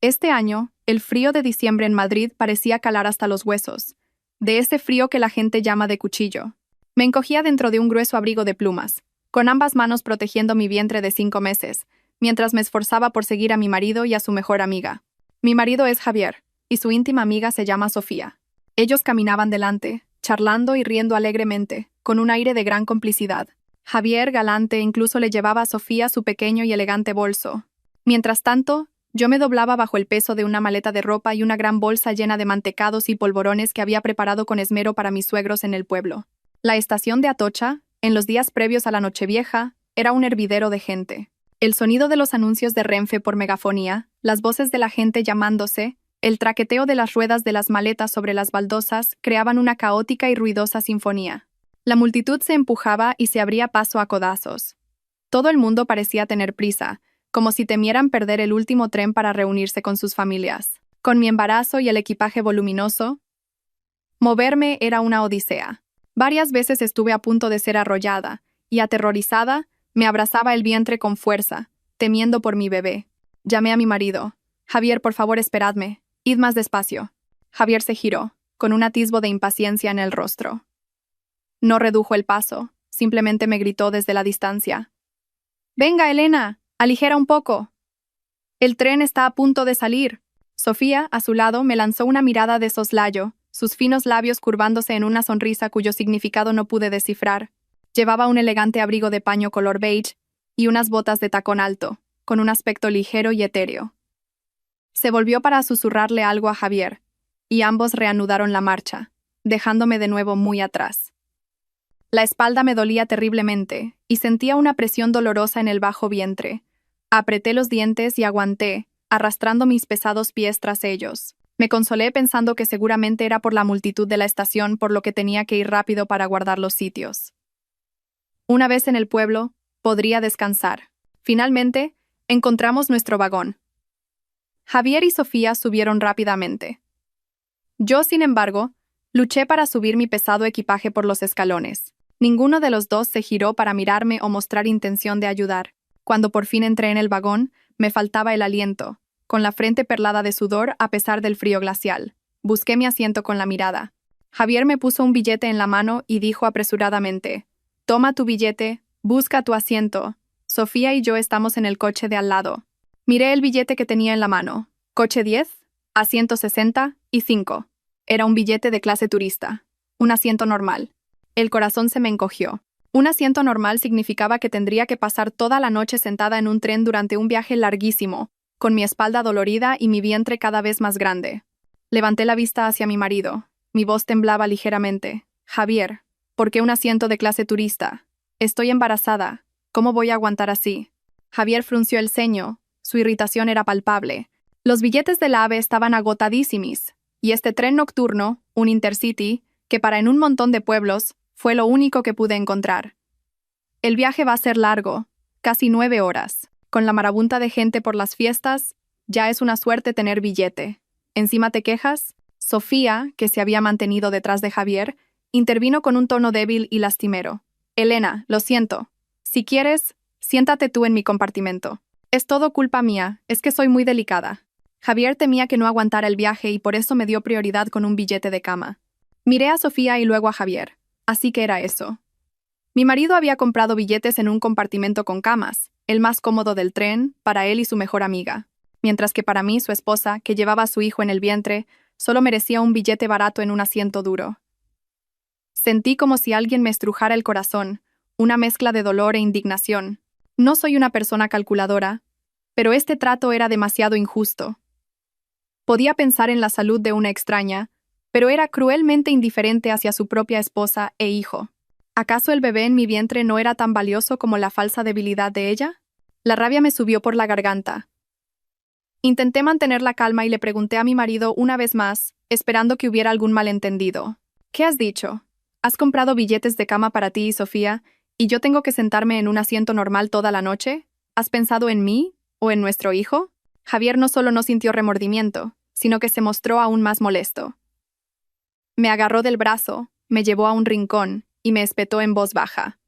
Este año, el frío de diciembre en Madrid parecía calar hasta los huesos, de ese frío que la gente llama de cuchillo. Me encogía dentro de un grueso abrigo de plumas, con ambas manos protegiendo mi vientre de 5 meses, mientras me esforzaba por seguir a mi marido y a su mejor amiga. Mi marido es Javier, y su íntima amiga se llama Sofía. Ellos caminaban delante, charlando y riendo alegremente, con un aire de gran complicidad. Javier, galante, incluso le llevaba a Sofía su pequeño y elegante bolso. Mientras tanto, yo me doblaba bajo el peso de una maleta de ropa y una gran bolsa llena de mantecados y polvorones que había preparado con esmero para mis suegros en el pueblo. La estación de Atocha, en los días previos a la Nochevieja, era un hervidero de gente. El sonido de los anuncios de Renfe por megafonía, las voces de la gente llamándose, el traqueteo de las ruedas de las maletas sobre las baldosas creaban una caótica y ruidosa sinfonía. La multitud se empujaba y se abría paso a codazos. Todo el mundo parecía tener prisa, como si temieran perder el último tren para reunirse con sus familias. Con mi embarazo y el equipaje voluminoso, moverme era una odisea. Varias veces estuve a punto de ser arrollada, y aterrorizada, me abrazaba el vientre con fuerza, temiendo por mi bebé. Llamé a mi marido. «Javier, por favor, esperadme. Id más despacio». Javier se giró, con un atisbo de impaciencia en el rostro. No redujo el paso, simplemente me gritó desde la distancia. «Venga, Elena, aligera un poco. El tren está a punto de salir». Sofía, a su lado, me lanzó una mirada de soslayo, sus finos labios curvándose en una sonrisa cuyo significado no pude descifrar. Llevaba un elegante abrigo de paño color beige y unas botas de tacón alto, con un aspecto ligero y etéreo. Se volvió para susurrarle algo a Javier, y ambos reanudaron la marcha, dejándome de nuevo muy atrás. La espalda me dolía terriblemente, y sentía una presión dolorosa en el bajo vientre. Apreté los dientes y aguanté, arrastrando mis pesados pies tras ellos. Me consolé pensando que seguramente era por la multitud de la estación por lo que tenía que ir rápido para guardar los sitios. Una vez en el pueblo, podría descansar. Finalmente, encontramos nuestro vagón. Javier y Sofía subieron rápidamente. Yo, sin embargo, luché para subir mi pesado equipaje por los escalones. Ninguno de los dos se giró para mirarme o mostrar intención de ayudar. Cuando por fin entré en el vagón, me faltaba el aliento, con la frente perlada de sudor a pesar del frío glacial. Busqué mi asiento con la mirada. Javier me puso un billete en la mano y dijo apresuradamente: «Toma tu billete, busca tu asiento. Sofía y yo estamos en el coche de al lado». Miré el billete que tenía en la mano. Coche 10, asiento 65. Era un billete de clase turista. Un asiento normal. El corazón se me encogió. Un asiento normal significaba que tendría que pasar toda la noche sentada en un tren durante un viaje larguísimo, con mi espalda dolorida y mi vientre cada vez más grande. Levanté la vista hacia mi marido. Mi voz temblaba ligeramente. «Javier, ¿por qué un asiento de clase turista? Estoy embarazada. ¿Cómo voy a aguantar así?» Javier frunció el ceño. Su irritación era palpable. Los billetes del AVE estaban agotadísimos, y este tren nocturno, un Intercity, que para en un montón de pueblos, fue lo único que pude encontrar. El viaje va a ser largo, casi 9 horas. Con la marabunta de gente por las fiestas, ya es una suerte tener billete. ¿Encima te quejas? Sofía, que se había mantenido detrás de Javier, intervino con un tono débil y lastimero. «Elena, lo siento. Si quieres, siéntate tú en mi compartimento». «Es todo culpa mía, es que soy muy delicada». Javier temía que no aguantara el viaje y por eso me dio prioridad con un billete de cama. Miré a Sofía y luego a Javier. Así que era eso. Mi marido había comprado billetes en un compartimento con camas, el más cómodo del tren, para él y su mejor amiga, mientras que para mí, su esposa, que llevaba a su hijo en el vientre, solo merecía un billete barato en un asiento duro. Sentí como si alguien me estrujara el corazón, una mezcla de dolor e indignación. No soy una persona calculadora, pero este trato era demasiado injusto. Podía pensar en la salud de una extraña, pero era cruelmente indiferente hacia su propia esposa e hijo. ¿Acaso el bebé en mi vientre no era tan valioso como la falsa debilidad de ella? La rabia me subió por la garganta. Intenté mantener la calma y le pregunté a mi marido una vez más, esperando que hubiera algún malentendido. «¿Qué has dicho? ¿Has comprado billetes de cama para ti y Sofía, y yo tengo que sentarme en un asiento normal toda la noche? ¿Has pensado en mí o en nuestro hijo?» Javier no solo no sintió remordimiento, sino que se mostró aún más molesto. Me agarró del brazo, me llevó a un rincón y me espetó en voz baja.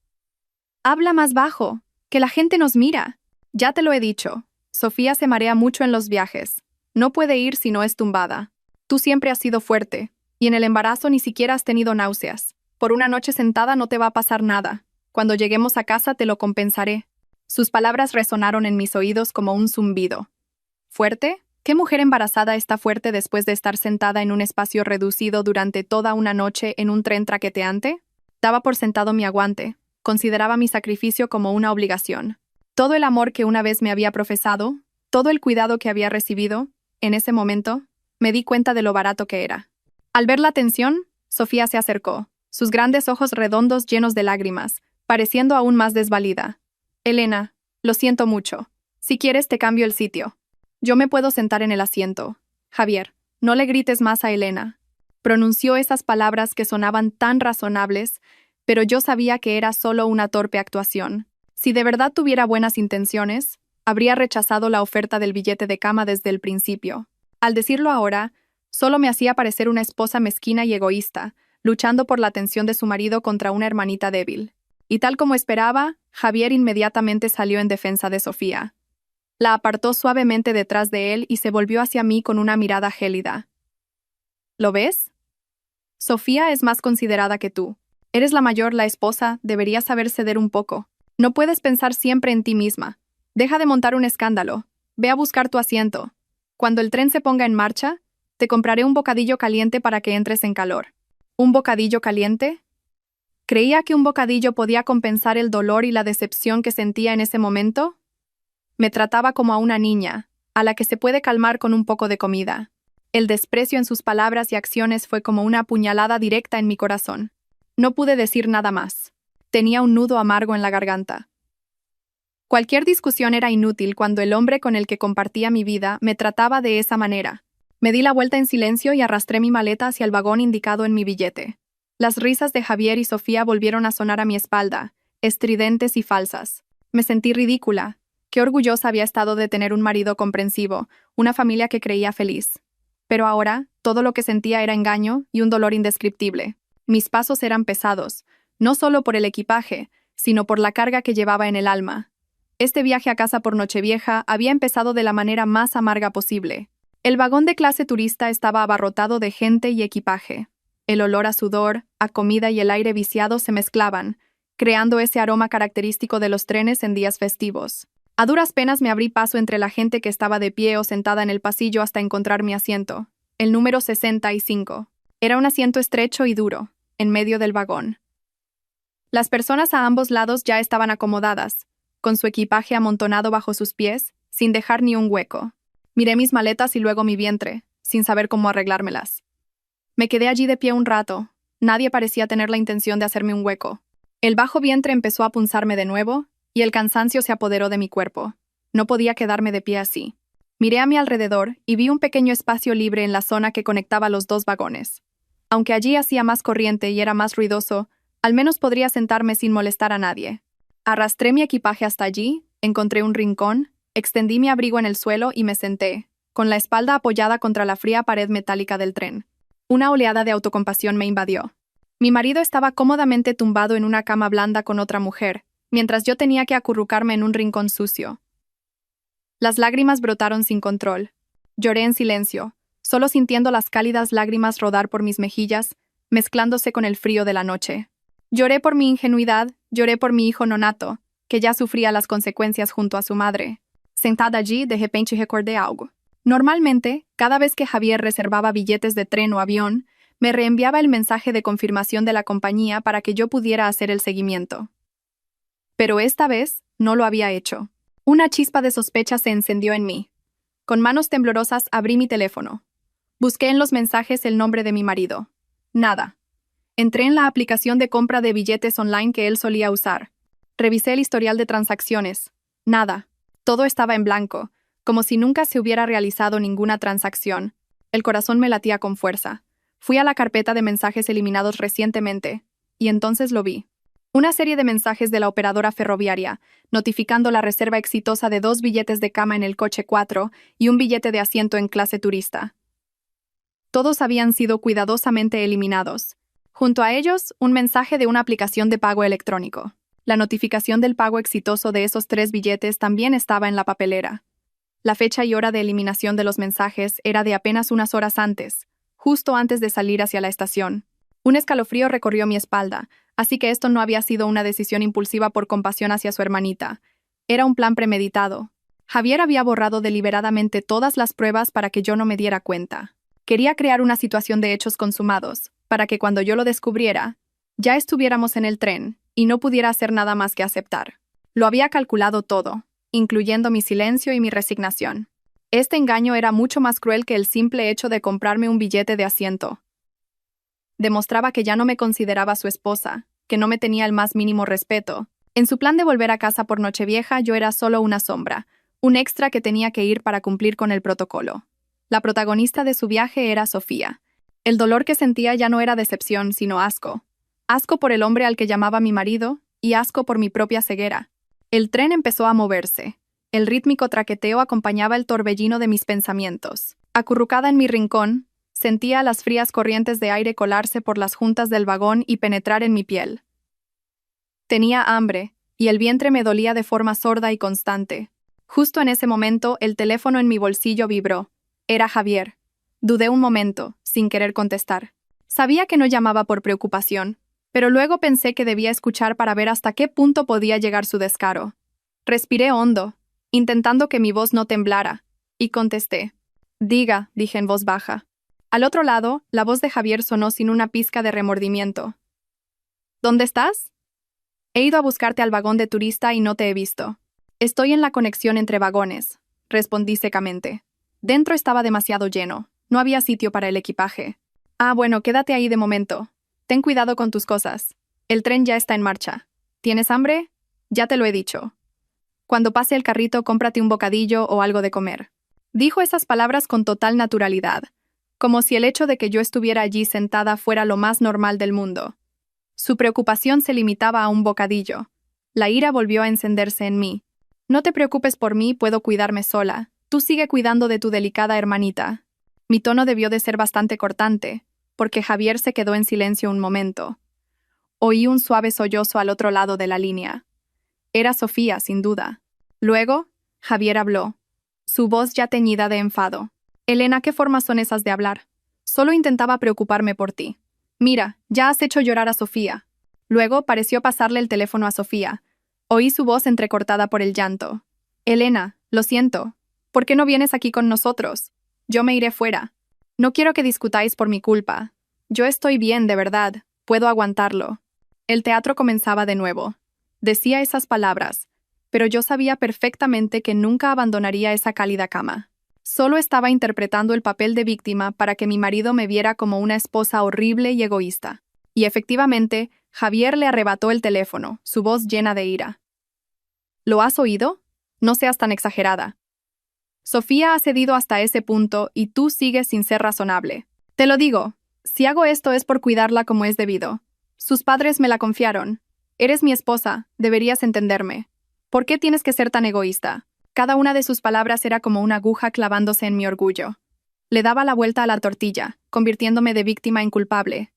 «Habla más bajo, que la gente nos mira. Ya te lo he dicho. Sofía se marea mucho en los viajes. No puede ir si no es tumbada. Tú siempre has sido fuerte, y en el embarazo ni siquiera has tenido náuseas. Por una noche sentada no te va a pasar nada. Cuando lleguemos a casa te lo compensaré. Sus palabras resonaron en mis oídos como un zumbido. ¿Fuerte? ¿Qué mujer embarazada está fuerte después de estar sentada en un espacio reducido durante toda una noche en un tren traqueteante? Daba por sentado mi aguante. Consideraba mi sacrificio como una obligación. Todo el amor que una vez me había profesado, todo el cuidado que había recibido, en ese momento, me di cuenta de lo barato que era. Al ver la tensión, Sofía se acercó, sus grandes ojos redondos llenos de lágrimas, pareciendo aún más desvalida. Elena, lo siento mucho. Si quieres te cambio el sitio. Yo me puedo sentar en el asiento. Javier, no le grites más a Elena. Pronunció esas palabras que sonaban tan razonables, pero yo sabía que era solo una torpe actuación. Si de verdad tuviera buenas intenciones, habría rechazado la oferta del billete de cama desde el principio. Al decirlo ahora, solo me hacía parecer una esposa mezquina y egoísta, luchando por la atención de su marido contra una hermanita débil. Y tal como esperaba, Javier inmediatamente salió en defensa de Sofía. La apartó suavemente detrás de él y se volvió hacia mí con una mirada gélida. ¿Lo ves? Sofía es más considerada que tú. Eres la mayor, la esposa, deberías saber ceder un poco. No puedes pensar siempre en ti misma. Deja de montar un escándalo. Ve a buscar tu asiento. Cuando el tren se ponga en marcha, te compraré un bocadillo caliente para que entres en calor. ¿Un bocadillo caliente? ¿Creía que un bocadillo podía compensar el dolor y la decepción que sentía en ese momento? Me trataba como a una niña, a la que se puede calmar con un poco de comida. El desprecio en sus palabras y acciones fue como una puñalada directa en mi corazón. No pude decir nada más. Tenía un nudo amargo en la garganta. Cualquier discusión era inútil cuando el hombre con el que compartía mi vida me trataba de esa manera. Me di la vuelta en silencio y arrastré mi maleta hacia el vagón indicado en mi billete. Las risas de Javier y Sofía volvieron a sonar a mi espalda, estridentes y falsas. Me sentí ridícula. Qué orgullosa había estado de tener un marido comprensivo, una familia que creía feliz. Pero ahora, todo lo que sentía era engaño y un dolor indescriptible. Mis pasos eran pesados, no solo por el equipaje, sino por la carga que llevaba en el alma. Este viaje a casa por Nochevieja había empezado de la manera más amarga posible. El vagón de clase turista estaba abarrotado de gente y equipaje. El olor a sudor, a comida y el aire viciado se mezclaban, creando ese aroma característico de los trenes en días festivos. A duras penas me abrí paso entre la gente que estaba de pie o sentada en el pasillo hasta encontrar mi asiento, el número 65. Era un asiento estrecho y duro, en medio del vagón. Las personas a ambos lados ya estaban acomodadas, con su equipaje amontonado bajo sus pies, sin dejar ni un hueco. Miré mis maletas y luego mi vientre, sin saber cómo arreglármelas. Me quedé allí de pie un rato. Nadie parecía tener la intención de hacerme un hueco. El bajo vientre empezó a punzarme de nuevo, y el cansancio se apoderó de mi cuerpo. No podía quedarme de pie así. Miré a mi alrededor y vi un pequeño espacio libre en la zona que conectaba los dos vagones. Aunque allí hacía más corriente y era más ruidoso, al menos podría sentarme sin molestar a nadie. Arrastré mi equipaje hasta allí, encontré un rincón, extendí mi abrigo en el suelo y me senté, con la espalda apoyada contra la fría pared metálica del tren. Una oleada de autocompasión me invadió. Mi marido estaba cómodamente tumbado en una cama blanda con otra mujer, mientras yo tenía que acurrucarme en un rincón sucio. Las lágrimas brotaron sin control. Lloré en silencio, solo sintiendo las cálidas lágrimas rodar por mis mejillas, mezclándose con el frío de la noche. Lloré por mi ingenuidad, lloré por mi hijo nonato, que ya sufría las consecuencias junto a su madre. Sentada allí, de repente recordé algo. Normalmente, cada vez que Javier reservaba billetes de tren o avión, me reenviaba el mensaje de confirmación de la compañía para que yo pudiera hacer el seguimiento. Pero esta vez no lo había hecho. Una chispa de sospecha se encendió en mí. Con manos temblorosas abrí mi teléfono. Busqué en los mensajes el nombre de mi marido. Nada. Entré en la aplicación de compra de billetes online que él solía usar. Revisé el historial de transacciones. Nada. Todo estaba en blanco, como si nunca se hubiera realizado ninguna transacción. El corazón me latía con fuerza. Fui a la carpeta de mensajes eliminados recientemente, y entonces lo vi. Una serie de mensajes de la operadora ferroviaria, notificando la reserva exitosa de 2 billetes de cama en el coche 4 y un billete de asiento en clase turista. Todos habían sido cuidadosamente eliminados. Junto a ellos, un mensaje de una aplicación de pago electrónico. La notificación del pago exitoso de esos 3 billetes también estaba en la papelera. La fecha y hora de eliminación de los mensajes era de apenas unas horas antes, justo antes de salir hacia la estación. Un escalofrío recorrió mi espalda, así que esto no había sido una decisión impulsiva por compasión hacia su hermanita. Era un plan premeditado. Javier había borrado deliberadamente todas las pruebas para que yo no me diera cuenta. Quería crear una situación de hechos consumados, para que cuando yo lo descubriera, ya estuviéramos en el tren y no pudiera hacer nada más que aceptar. Lo había calculado todo, incluyendo mi silencio y mi resignación. Este engaño era mucho más cruel que el simple hecho de comprarme un billete de asiento. Demostraba que ya no me consideraba su esposa, que no me tenía el más mínimo respeto. En su plan de volver a casa por Nochevieja, yo era solo una sombra, un extra que tenía que ir para cumplir con el protocolo. La protagonista de su viaje era Sofía. El dolor que sentía ya no era decepción, sino asco. Asco por el hombre al que llamaba mi marido y asco por mi propia ceguera. El tren empezó a moverse. El rítmico traqueteo acompañaba el torbellino de mis pensamientos. Acurrucada en mi rincón, sentía las frías corrientes de aire colarse por las juntas del vagón y penetrar en mi piel. Tenía hambre, y el vientre me dolía de forma sorda y constante. Justo en ese momento, el teléfono en mi bolsillo vibró. Era Javier. Dudé un momento, sin querer contestar. Sabía que no llamaba por preocupación, pero luego pensé que debía escuchar para ver hasta qué punto podía llegar su descaro. Respiré hondo, intentando que mi voz no temblara, y contesté. Diga, dije en voz baja. Al otro lado, la voz de Javier sonó sin una pizca de remordimiento. ¿Dónde estás? He ido a buscarte al vagón de turista y no te he visto. Estoy en la conexión entre vagones, respondí secamente. Dentro estaba demasiado lleno, no había sitio para el equipaje. Ah, bueno, quédate ahí de momento. Ten cuidado con tus cosas. El tren ya está en marcha. ¿Tienes hambre? Ya te lo he dicho. Cuando pase el carrito, cómprate un bocadillo o algo de comer. Dijo esas palabras con total naturalidad, como si el hecho de que yo estuviera allí sentada fuera lo más normal del mundo. Su preocupación se limitaba a un bocadillo. La ira volvió a encenderse en mí. No te preocupes por mí, puedo cuidarme sola. Tú sigue cuidando de tu delicada hermanita. Mi tono debió de ser bastante cortante, porque Javier se quedó en silencio un momento. Oí un suave sollozo al otro lado de la línea. Era Sofía, sin duda. Luego, Javier habló, su voz ya teñida de enfado. Elena, ¿qué formas son esas de hablar? Solo intentaba preocuparme por ti. Mira, ya has hecho llorar a Sofía. Luego pareció pasarle el teléfono a Sofía. Oí su voz entrecortada por el llanto. Elena, lo siento. ¿Por qué no vienes aquí con nosotros? Yo me iré fuera. No quiero que discutáis por mi culpa. Yo estoy bien, de verdad. Puedo aguantarlo. El teatro comenzaba de nuevo. Decía esas palabras, pero yo sabía perfectamente que nunca abandonaría esa cálida cama. Solo estaba interpretando el papel de víctima para que mi marido me viera como una esposa horrible y egoísta. Y efectivamente, Javier le arrebató el teléfono, su voz llena de ira. ¿Lo has oído? No seas tan exagerada. Sofía ha cedido hasta ese punto y tú sigues sin ser razonable. Te lo digo, si hago esto es por cuidarla como es debido. Sus padres me la confiaron. Eres mi esposa, deberías entenderme. ¿Por qué tienes que ser tan egoísta? Cada una de sus palabras era como una aguja clavándose en mi orgullo. Le daba la vuelta a la tortilla, convirtiéndome de víctima en culpable.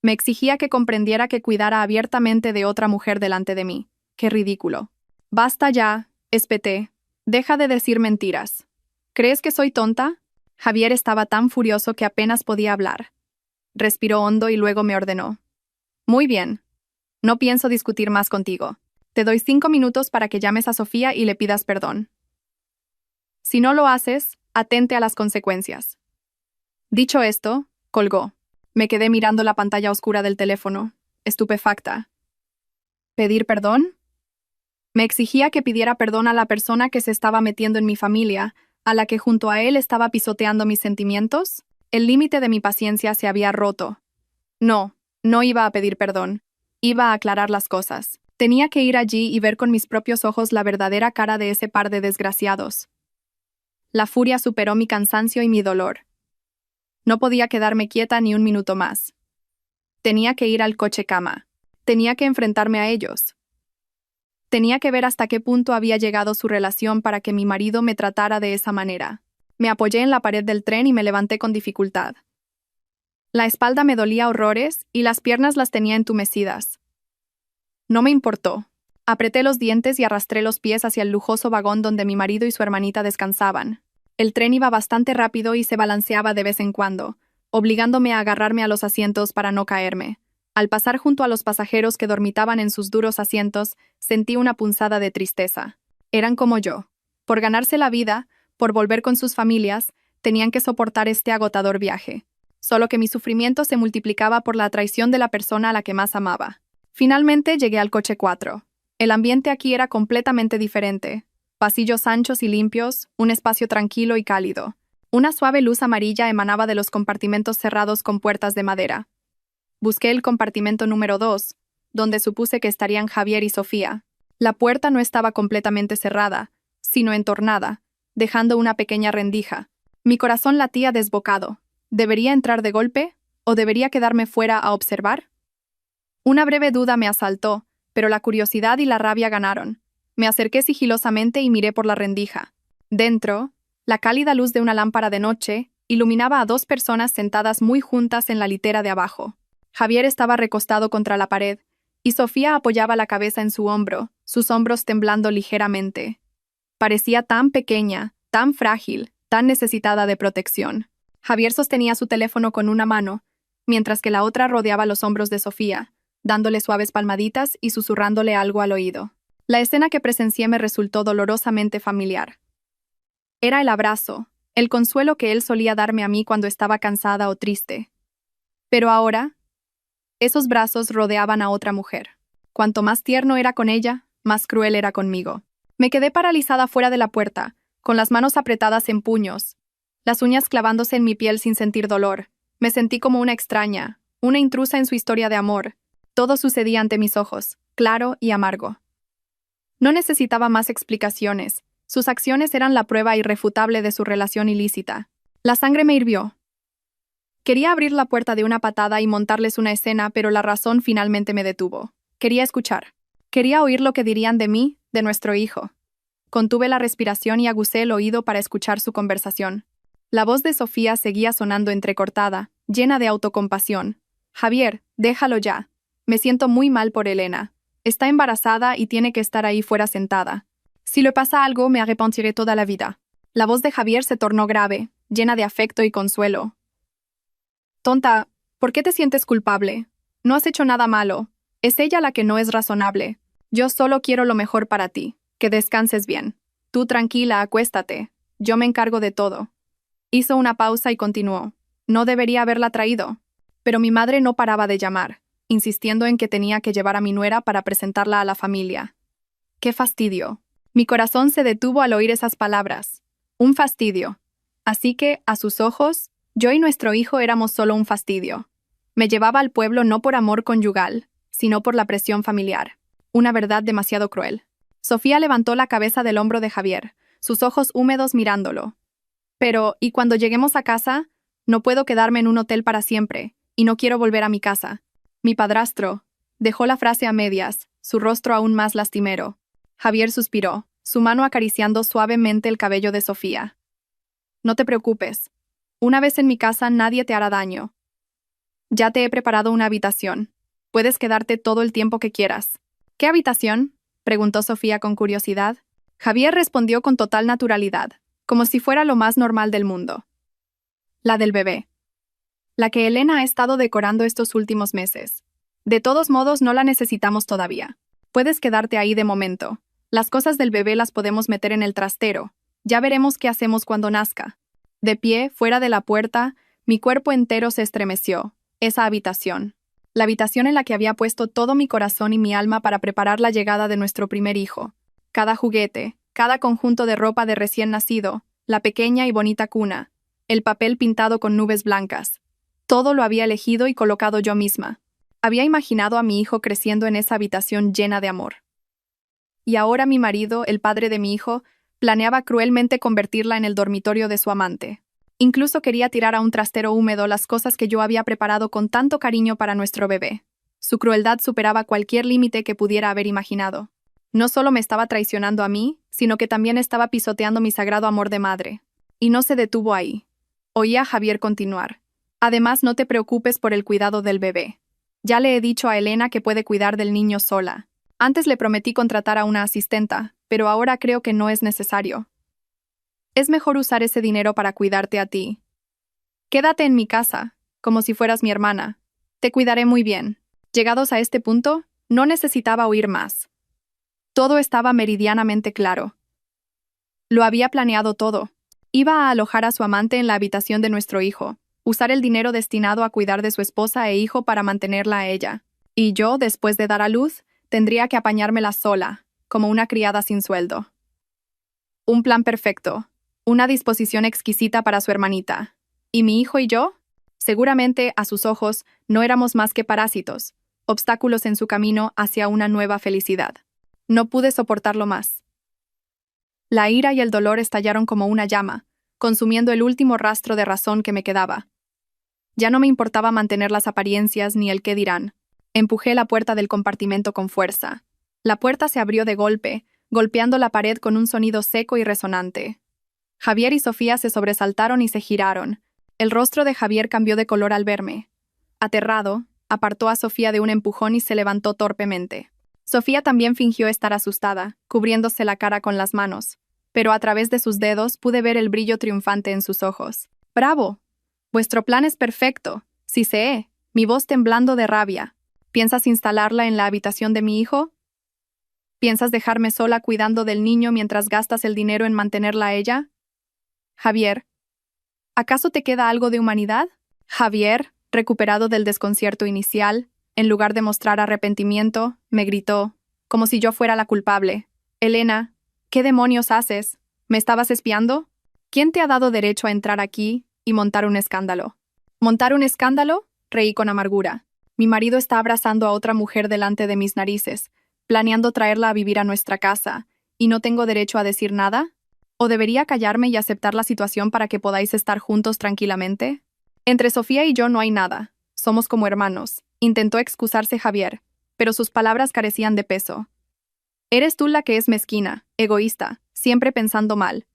Me exigía que comprendiera que cuidara abiertamente de otra mujer delante de mí. ¡Qué ridículo! Basta ya, espeté. Deja de decir mentiras. ¿Crees que soy tonta? Javier estaba tan furioso que apenas podía hablar. Respiró hondo y luego me ordenó. Muy bien. No pienso discutir más contigo. Te doy 5 minutos para que llames a Sofía y le pidas perdón. Si no lo haces, atente a las consecuencias. Dicho esto, colgó. Me quedé mirando la pantalla oscura del teléfono, estupefacta. ¿Pedir perdón? Me exigía que pidiera perdón a la persona que se estaba metiendo en mi familia, a la que junto a él estaba pisoteando mis sentimientos. El límite de mi paciencia se había roto. No, no iba a pedir perdón. Iba a aclarar las cosas. Tenía que ir allí y ver con mis propios ojos la verdadera cara de ese par de desgraciados. La furia superó mi cansancio y mi dolor. No podía quedarme quieta ni un minuto más. Tenía que ir al coche cama. Tenía que enfrentarme a ellos. Tenía que ver hasta qué punto había llegado su relación para que mi marido me tratara de esa manera. Me apoyé en la pared del tren y me levanté con dificultad. La espalda me dolía horrores y las piernas las tenía entumecidas. No me importó. Apreté los dientes y arrastré los pies hacia el lujoso vagón donde mi marido y su hermanita descansaban. El tren iba bastante rápido y se balanceaba de vez en cuando, obligándome a agarrarme a los asientos para no caerme. Al pasar junto a los pasajeros que dormitaban en sus duros asientos, sentí una punzada de tristeza. Eran como yo. Por ganarse la vida, por volver con sus familias, tenían que soportar este agotador viaje. Solo que mi sufrimiento se multiplicaba por la traición de la persona a la que más amaba. Finalmente llegué al coche 4. El ambiente aquí era completamente diferente. Pasillos anchos y limpios, un espacio tranquilo y cálido. Una suave luz amarilla emanaba de los compartimentos cerrados con puertas de madera. Busqué el compartimento número 2, donde supuse que estarían Javier y Sofía. La puerta no estaba completamente cerrada, sino entornada, dejando una pequeña rendija. Mi corazón latía desbocado. ¿Debería entrar de golpe? ¿O debería quedarme fuera a observar? Una breve duda me asaltó, pero la curiosidad y la rabia ganaron. Me acerqué sigilosamente y miré por la rendija. Dentro, la cálida luz de una lámpara de noche iluminaba a 2 personas sentadas muy juntas en la litera de abajo. Javier estaba recostado contra la pared, y Sofía apoyaba la cabeza en su hombro, sus hombros temblando ligeramente. Parecía tan pequeña, tan frágil, tan necesitada de protección. Javier sostenía su teléfono con una mano, mientras que la otra rodeaba los hombros de Sofía, dándole suaves palmaditas y susurrándole algo al oído. La escena que presencié me resultó dolorosamente familiar. Era el abrazo, el consuelo que él solía darme a mí cuando estaba cansada o triste. Pero ahora, esos brazos rodeaban a otra mujer. Cuanto más tierno era con ella, más cruel era conmigo. Me quedé paralizada fuera de la puerta, con las manos apretadas en puños, las uñas clavándose en mi piel sin sentir dolor. Me sentí como una extraña, una intrusa en su historia de amor. Todo sucedía ante mis ojos, claro y amargo. No necesitaba más explicaciones. Sus acciones eran la prueba irrefutable de su relación ilícita. La sangre me hirvió. Quería abrir la puerta de una patada y montarles una escena, pero la razón finalmente me detuvo. Quería escuchar. Quería oír lo que dirían de mí, de nuestro hijo. Contuve la respiración y aguzé el oído para escuchar su conversación. La voz de Sofía seguía sonando entrecortada, llena de autocompasión. «Javier, déjalo ya. Me siento muy mal por Elena. Está embarazada y tiene que estar ahí fuera sentada. Si le pasa algo, me arrepentiré toda la vida». La voz de Javier se tornó grave, llena de afecto y consuelo. «Tonta, ¿por qué te sientes culpable? No has hecho nada malo. Es ella la que no es razonable. Yo solo quiero lo mejor para ti. Que descanses bien. Tú tranquila, acuéstate. Yo me encargo de todo». Hizo una pausa y continuó. «No debería haberla traído». Pero mi madre no paraba de llamar, insistiendo en que tenía que llevar a mi nuera para presentarla a la familia. ¡Qué fastidio! Mi corazón se detuvo al oír esas palabras. Un fastidio. Así que, a sus ojos, yo y nuestro hijo éramos solo un fastidio. Me llevaba al pueblo no por amor conyugal, sino por la presión familiar. Una verdad demasiado cruel. Sofía levantó la cabeza del hombro de Javier, sus ojos húmedos mirándolo. «Pero, ¿y cuando lleguemos a casa? No puedo quedarme en un hotel para siempre, y no quiero volver a mi casa». Mi padrastro dejó la frase a medias, su rostro aún más lastimero. Javier suspiró, su mano acariciando suavemente el cabello de Sofía. «No te preocupes. Una vez en mi casa nadie te hará daño. Ya te he preparado una habitación. Puedes quedarte todo el tiempo que quieras». «¿Qué habitación?», preguntó Sofía con curiosidad. Javier respondió con total naturalidad, como si fuera lo más normal del mundo. «La del bebé. La que Elena ha estado decorando estos últimos meses. De todos modos, no la necesitamos todavía. Puedes quedarte ahí de momento. Las cosas del bebé las podemos meter en el trastero. Ya veremos qué hacemos cuando nazca». De pie, fuera de la puerta, mi cuerpo entero se estremeció. Esa habitación. La habitación en la que había puesto todo mi corazón y mi alma para preparar la llegada de nuestro primer hijo. Cada juguete, cada conjunto de ropa de recién nacido, la pequeña y bonita cuna, el papel pintado con nubes blancas. Todo lo había elegido y colocado yo misma. Había imaginado a mi hijo creciendo en esa habitación llena de amor. Y ahora mi marido, el padre de mi hijo, planeaba cruelmente convertirla en el dormitorio de su amante. Incluso quería tirar a un trastero húmedo las cosas que yo había preparado con tanto cariño para nuestro bebé. Su crueldad superaba cualquier límite que pudiera haber imaginado. No solo me estaba traicionando a mí, sino que también estaba pisoteando mi sagrado amor de madre. Y no se detuvo ahí. Oía a Javier continuar. «Además, no te preocupes por el cuidado del bebé. Ya le he dicho a Elena que puede cuidar del niño sola. Antes le prometí contratar a una asistenta, pero ahora creo que no es necesario. Es mejor usar ese dinero para cuidarte a ti. Quédate en mi casa, como si fueras mi hermana. Te cuidaré muy bien. Llegados a este punto, no necesitaba oír más. Todo estaba meridianamente claro. Lo había planeado todo. Iba a alojar a su amante en la habitación de nuestro hijo, usar el dinero destinado a cuidar de su esposa e hijo para mantenerla a ella. Y yo, después de dar a luz, tendría que apañármela sola, como una criada sin sueldo. Un plan perfecto, una disposición exquisita para su hermanita. ¿Y mi hijo y yo? Seguramente, a sus ojos, no éramos más que parásitos, obstáculos en su camino hacia una nueva felicidad. No pude soportarlo más. La ira y el dolor estallaron como una llama, consumiendo el último rastro de razón que me quedaba. Ya no me importaba mantener las apariencias ni el qué dirán. Empujé la puerta del compartimento con fuerza. La puerta se abrió de golpe, golpeando la pared con un sonido seco y resonante. Javier y Sofía se sobresaltaron y se giraron. El rostro de Javier cambió de color al verme. Aterrado, apartó a Sofía de un empujón y se levantó torpemente. Sofía también fingió estar asustada, cubriéndose la cara con las manos, pero a través de sus dedos pude ver el brillo triunfante en sus ojos. ¡Bravo! Vuestro plan es perfecto. Sí sé, mi voz temblando de rabia. ¿Piensas instalarla en la habitación de mi hijo? ¿Piensas dejarme sola cuidando del niño mientras gastas el dinero en mantenerla a ella? Javier, ¿acaso te queda algo de humanidad? Javier, recuperado del desconcierto inicial, en lugar de mostrar arrepentimiento, me gritó, como si yo fuera la culpable. Elena, ¿qué demonios haces? ¿Me estabas espiando? ¿Quién te ha dado derecho a entrar aquí y montar un escándalo? ¿Montar un escándalo? Reí con amargura. Mi marido está abrazando a otra mujer delante de mis narices, planeando traerla a vivir a nuestra casa, ¿y no tengo derecho a decir nada? ¿O debería callarme y aceptar la situación para que podáis estar juntos tranquilamente? Entre Sofía y yo no hay nada. Somos como hermanos. Intentó excusarse Javier, pero sus palabras carecían de peso. Eres tú la que es mezquina, egoísta, siempre pensando mal.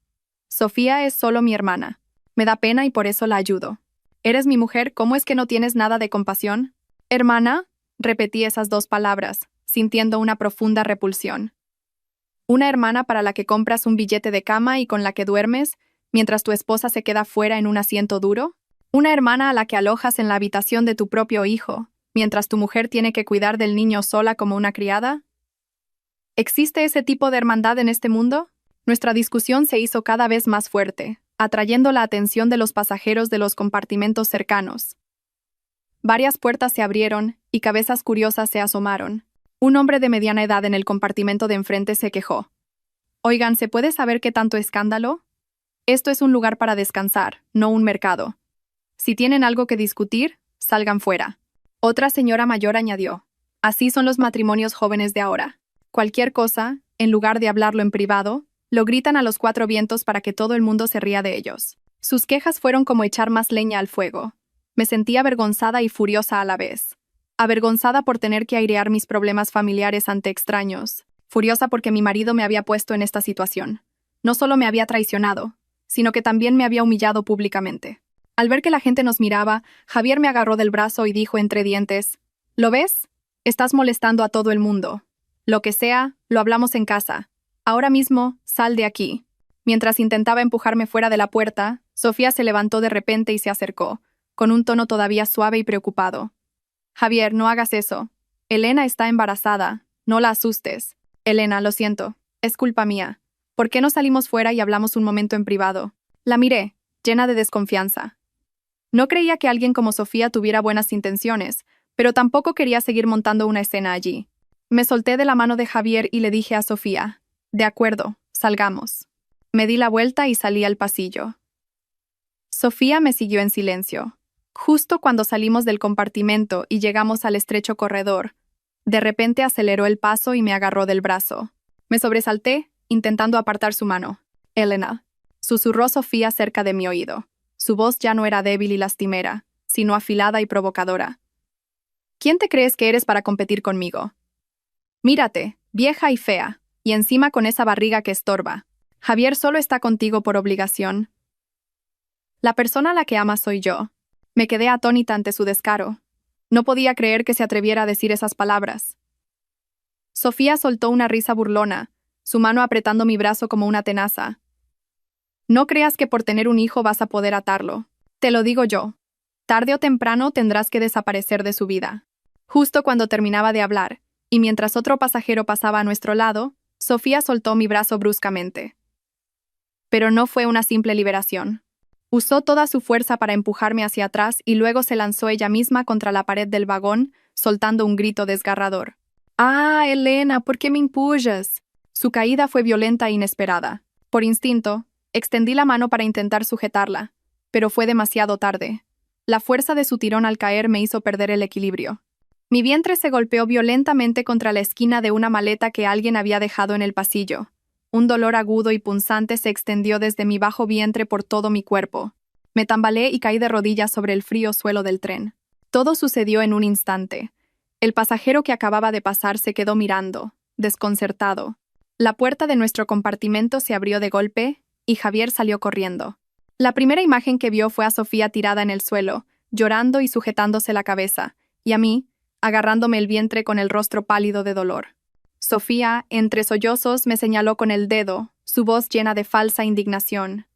Sofía es solo mi hermana. Me da pena y por eso la ayudo. Eres mi mujer, ¿cómo es que no tienes nada de compasión? Hermana, repetí esas dos palabras, sintiendo una profunda repulsión. Una hermana para la que compras un billete de cama y con la que duermes, mientras tu esposa se queda fuera en un asiento duro. Una hermana a la que alojas en la habitación de tu propio hijo, mientras tu mujer tiene que cuidar del niño sola como una criada. ¿Existe ese tipo de hermandad en este mundo? Nuestra discusión se hizo cada vez más fuerte, atrayendo la atención de los pasajeros de los compartimentos cercanos. Varias puertas se abrieron y cabezas curiosas se asomaron. Un hombre de mediana edad en el compartimento de enfrente se quejó. Oigan, ¿se puede saber qué tanto escándalo? Esto es un lugar para descansar, no un mercado. Si tienen algo que discutir, salgan fuera. Otra señora mayor añadió. Así son los matrimonios jóvenes de ahora. Cualquier cosa, en lugar de hablarlo en privado, lo gritan a los cuatro vientos para que todo el mundo se ría de ellos. Sus quejas fueron como echar más leña al fuego. Me sentía avergonzada y furiosa a la vez. Avergonzada por tener que airear mis problemas familiares ante extraños. Furiosa porque mi marido me había puesto en esta situación. No solo me había traicionado, sino que también me había humillado públicamente. Al ver que la gente nos miraba, Javier me agarró del brazo y dijo entre dientes, ¿lo ves? Estás molestando a todo el mundo. Lo que sea, lo hablamos en casa. Ahora mismo, sal de aquí. Mientras intentaba empujarme fuera de la puerta, Sofía se levantó de repente y se acercó, con un tono todavía suave y preocupado. Javier, no hagas eso. Elena está embarazada. No la asustes. Elena, lo siento. Es culpa mía. ¿Por qué no salimos fuera y hablamos un momento en privado? La miré, llena de desconfianza. No creía que alguien como Sofía tuviera buenas intenciones, pero tampoco quería seguir montando una escena allí. Me solté de la mano de Javier y le dije a Sofía, de acuerdo, salgamos. Me di la vuelta y salí al pasillo. Sofía me siguió en silencio. Justo cuando salimos del compartimento y llegamos al estrecho corredor, de repente aceleró el paso y me agarró del brazo. Me sobresalté, intentando apartar su mano. Elena, susurró Sofía cerca de mi oído. Su voz ya no era débil y lastimera, sino afilada y provocadora. ¿Quién te crees que eres para competir conmigo? Mírate, vieja y fea, y encima con esa barriga que estorba. Javier solo está contigo por obligación. La persona a la que amas soy yo. Me quedé atónita ante su descaro. No podía creer que se atreviera a decir esas palabras. Sofía soltó una risa burlona, su mano apretando mi brazo como una tenaza. No creas que por tener un hijo vas a poder atarlo. Te lo digo yo. Tarde o temprano tendrás que desaparecer de su vida. Justo cuando terminaba de hablar, y mientras otro pasajero pasaba a nuestro lado, Sofía soltó mi brazo bruscamente. Pero no fue una simple liberación. Usó toda su fuerza para empujarme hacia atrás y luego se lanzó ella misma contra la pared del vagón, soltando un grito desgarrador. «¡Ah, Elena! ¿Por qué me empujas?» Su caída fue violenta e inesperada. Por instinto, extendí la mano para intentar sujetarla, pero fue demasiado tarde. La fuerza de su tirón al caer me hizo perder el equilibrio. Mi vientre se golpeó violentamente contra la esquina de una maleta que alguien había dejado en el pasillo. Un dolor agudo y punzante se extendió desde mi bajo vientre por todo mi cuerpo. Me tambaleé y caí de rodillas sobre el frío suelo del tren. Todo sucedió en un instante. El pasajero que acababa de pasar se quedó mirando, desconcertado. La puerta de nuestro compartimento se abrió de golpe y Javier salió corriendo. La primera imagen que vio fue a Sofía tirada en el suelo, llorando y sujetándose la cabeza, y a mí, agarrándome el vientre con el rostro pálido de dolor. Sofía, entre sollozos, me señaló con el dedo, su voz llena de falsa indignación.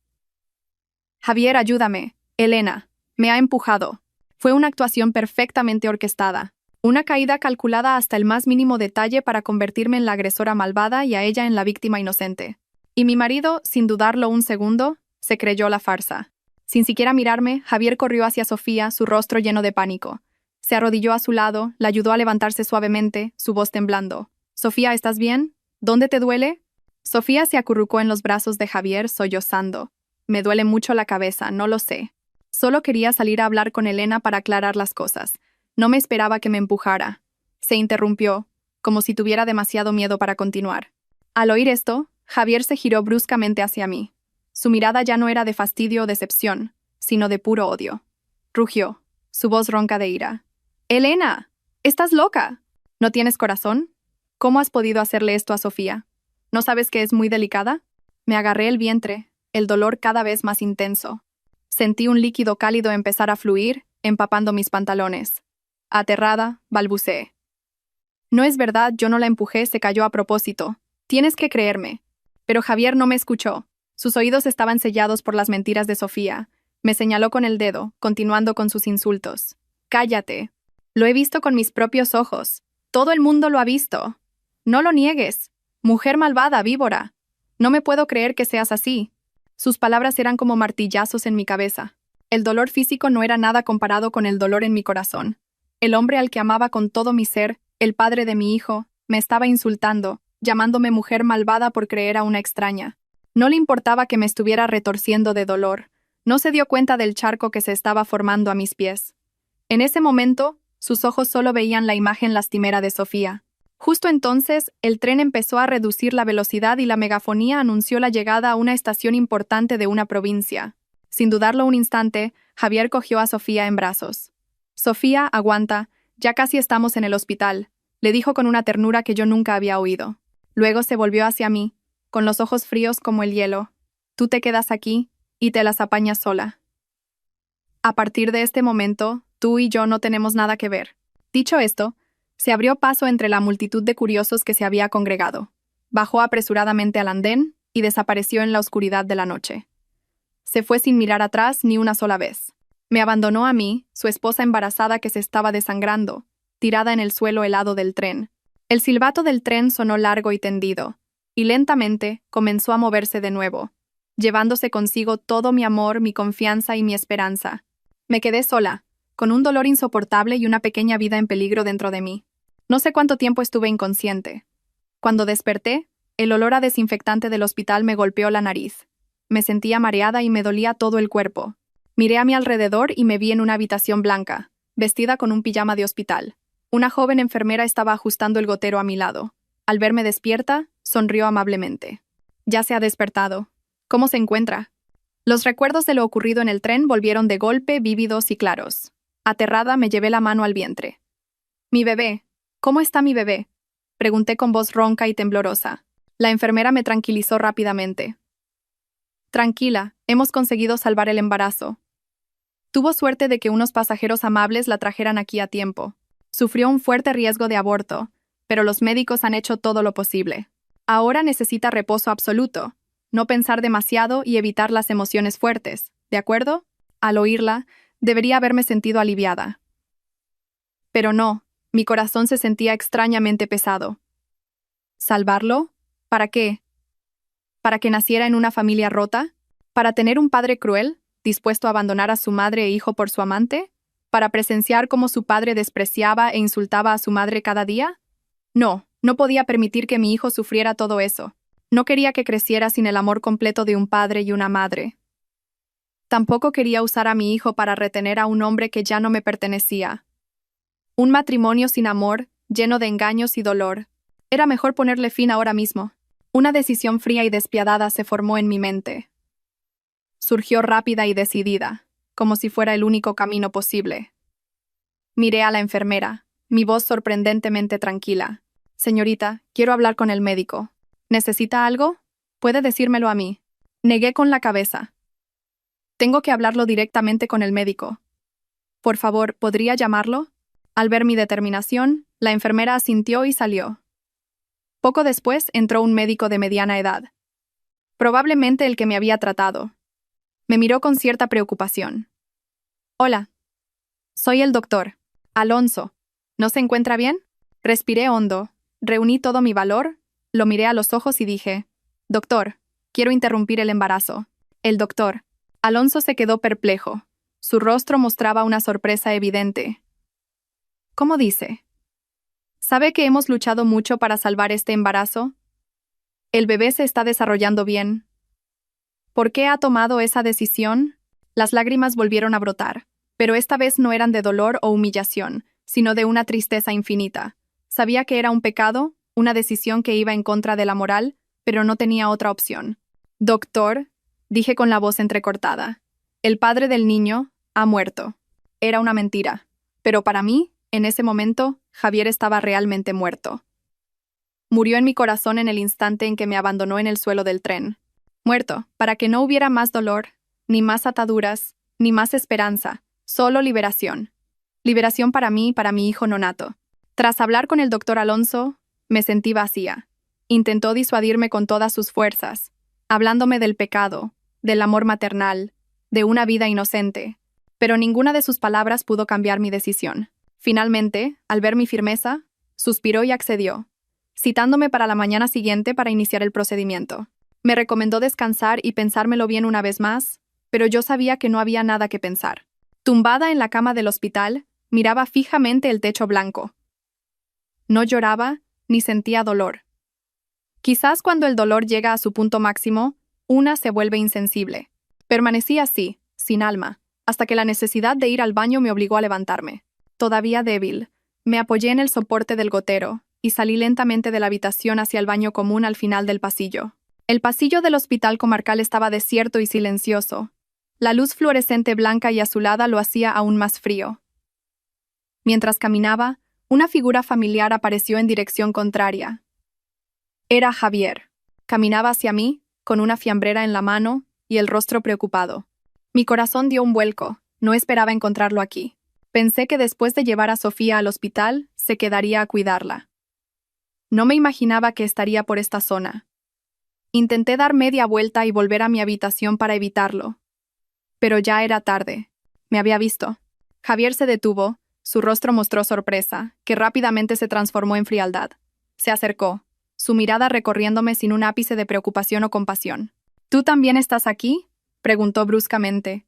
«Javier, ayúdame. Elena. Me ha empujado». Fue una actuación perfectamente orquestada. Una caída calculada hasta el más mínimo detalle para convertirme en la agresora malvada y a ella en la víctima inocente. Y mi marido, sin dudarlo un segundo, se creyó la farsa. Sin siquiera mirarme, Javier corrió hacia Sofía, su rostro lleno de pánico. Se arrodilló a su lado, la ayudó a levantarse suavemente, su voz temblando. «Sofía, ¿estás bien? ¿Dónde te duele?» Sofía se acurrucó en los brazos de Javier, sollozando. «Me duele mucho la cabeza, no lo sé. Solo quería salir a hablar con Elena para aclarar las cosas. No me esperaba que me empujara». Se interrumpió, como si tuviera demasiado miedo para continuar. Al oír esto, Javier se giró bruscamente hacia mí. Su mirada ya no era de fastidio o decepción, sino de puro odio. Rugió, su voz ronca de ira. «¡Elena! ¡Estás loca! ¿No tienes corazón? ¿Cómo has podido hacerle esto a Sofía? ¿No sabes que es muy delicada?» Me agarré el vientre, el dolor cada vez más intenso. Sentí un líquido cálido empezar a fluir, empapando mis pantalones. Aterrada, balbuceé. «No es verdad, yo no la empujé, se cayó a propósito. Tienes que creerme». Pero Javier no me escuchó. Sus oídos estaban sellados por las mentiras de Sofía. Me señaló con el dedo, continuando con sus insultos. «Cállate. Lo he visto con mis propios ojos. Todo el mundo lo ha visto. No lo niegues. Mujer malvada, víbora. No me puedo creer que seas así». Sus palabras eran como martillazos en mi cabeza. El dolor físico no era nada comparado con el dolor en mi corazón. El hombre al que amaba con todo mi ser, el padre de mi hijo, me estaba insultando, llamándome mujer malvada por creer a una extraña. No le importaba que me estuviera retorciendo de dolor. No se dio cuenta del charco que se estaba formando a mis pies. En ese momento, sus ojos solo veían la imagen lastimera de Sofía. Justo entonces, el tren empezó a reducir la velocidad y la megafonía anunció la llegada a una estación importante de una provincia. Sin dudarlo un instante, Javier cogió a Sofía en brazos. «Sofía, aguanta, ya casi estamos en el hospital», le dijo con una ternura que yo nunca había oído. Luego se volvió hacia mí, con los ojos fríos como el hielo. «Tú te quedas aquí y te las apañas sola. A partir de este momento, tú y yo no tenemos nada que ver». Dicho esto, se abrió paso entre la multitud de curiosos que se había congregado. Bajó apresuradamente al andén y desapareció en la oscuridad de la noche. Se fue sin mirar atrás ni una sola vez. Me abandonó a mí, su esposa embarazada que se estaba desangrando, tirada en el suelo helado del tren. El silbato del tren sonó largo y tendido, y lentamente comenzó a moverse de nuevo, llevándose consigo todo mi amor, mi confianza y mi esperanza. Me quedé sola, con un dolor insoportable y una pequeña vida en peligro dentro de mí. No sé cuánto tiempo estuve inconsciente. Cuando desperté, el olor a desinfectante del hospital me golpeó la nariz. Me sentía mareada y me dolía todo el cuerpo. Miré a mi alrededor y me vi en una habitación blanca, vestida con un pijama de hospital. Una joven enfermera estaba ajustando el gotero a mi lado. Al verme despierta, sonrió amablemente. «Ya se ha despertado. ¿Cómo se encuentra?» Los recuerdos de lo ocurrido en el tren volvieron de golpe vívidos y claros. Aterrada, me llevé la mano al vientre. «Mi bebé. ¿Cómo está mi bebé?», pregunté con voz ronca y temblorosa. La enfermera me tranquilizó rápidamente. «Tranquila, hemos conseguido salvar el embarazo. Tuvo suerte de que unos pasajeros amables la trajeran aquí a tiempo. Sufrió un fuerte riesgo de aborto, pero los médicos han hecho todo lo posible. Ahora necesita reposo absoluto, no pensar demasiado y evitar las emociones fuertes, ¿de acuerdo? Al oírla, debería haberme sentido aliviada. Pero no, mi corazón se sentía extrañamente pesado. ¿Salvarlo? ¿Para qué? ¿Para que naciera en una familia rota? ¿Para tener un padre cruel, dispuesto a abandonar a su madre e hijo por su amante? ¿Para presenciar cómo su padre despreciaba e insultaba a su madre cada día? No, no podía permitir que mi hijo sufriera todo eso. No quería que creciera sin el amor completo de un padre y una madre. Tampoco quería usar a mi hijo para retener a un hombre que ya no me pertenecía. Un matrimonio sin amor, lleno de engaños y dolor. Era mejor ponerle fin ahora mismo. Una decisión fría y despiadada se formó en mi mente. Surgió rápida y decidida, como si fuera el único camino posible. Miré a la enfermera, mi voz sorprendentemente tranquila. Señorita, quiero hablar con el médico. ¿Necesita algo? Puede decírmelo a mí. Negué con la cabeza. Tengo que hablarlo directamente con el médico. Por favor, ¿podría llamarlo? Al ver mi determinación, la enfermera asintió y salió. Poco después entró un médico de mediana edad. Probablemente el que me había tratado. Me miró con cierta preocupación. Hola. Soy el doctor. Alonso. ¿No se encuentra bien? Respiré hondo, reuní todo mi valor, lo miré a los ojos y dije, Doctor, quiero interrumpir el embarazo. El doctor. Alonso se quedó perplejo. Su rostro mostraba una sorpresa evidente. ¿Cómo dice? ¿Sabe que hemos luchado mucho para salvar este embarazo? El bebé se está desarrollando bien. ¿Por qué ha tomado esa decisión? Las lágrimas volvieron a brotar, pero esta vez no eran de dolor o humillación, sino de una tristeza infinita. Sabía que era un pecado, una decisión que iba en contra de la moral, pero no tenía otra opción. Doctor, dije con la voz entrecortada, el padre del niño ha muerto. Era una mentira, pero para mí, en ese momento, Javier estaba realmente muerto. Murió en mi corazón en el instante en que me abandonó en el suelo del tren. Muerto, para que no hubiera más dolor, ni más ataduras, ni más esperanza, solo liberación. Liberación para mí y para mi hijo nonato. Tras hablar con el doctor Alonso, me sentí vacía. Intentó disuadirme con todas sus fuerzas, hablándome del pecado, del amor maternal, de una vida inocente, pero ninguna de sus palabras pudo cambiar mi decisión. Finalmente, al ver mi firmeza, suspiró y accedió, citándome para la mañana siguiente para iniciar el procedimiento. Me recomendó descansar y pensármelo bien una vez más, pero yo sabía que no había nada que pensar. Tumbada en la cama del hospital, miraba fijamente el techo blanco. No lloraba, ni sentía dolor. Quizás cuando el dolor llega a su punto máximo, una se vuelve insensible. Permanecí así, sin alma, hasta que la necesidad de ir al baño me obligó a levantarme. Todavía débil, me apoyé en el soporte del gotero y salí lentamente de la habitación hacia el baño común al final del pasillo. El pasillo del hospital comarcal estaba desierto y silencioso. La luz fluorescente blanca y azulada lo hacía aún más frío. Mientras caminaba, una figura familiar apareció en dirección contraria. Era Javier. Caminaba hacia mí, con una fiambrera en la mano y el rostro preocupado. Mi corazón dio un vuelco, no esperaba encontrarlo aquí. Pensé que después de llevar a Sofía al hospital, se quedaría a cuidarla. No me imaginaba que estaría por esta zona. Intenté dar media vuelta y volver a mi habitación para evitarlo. Pero ya era tarde. Me había visto. Javier se detuvo, su rostro mostró sorpresa, que rápidamente se transformó en frialdad. Se acercó, su mirada recorriéndome sin un ápice de preocupación o compasión. ¿Tú también estás aquí?, preguntó bruscamente,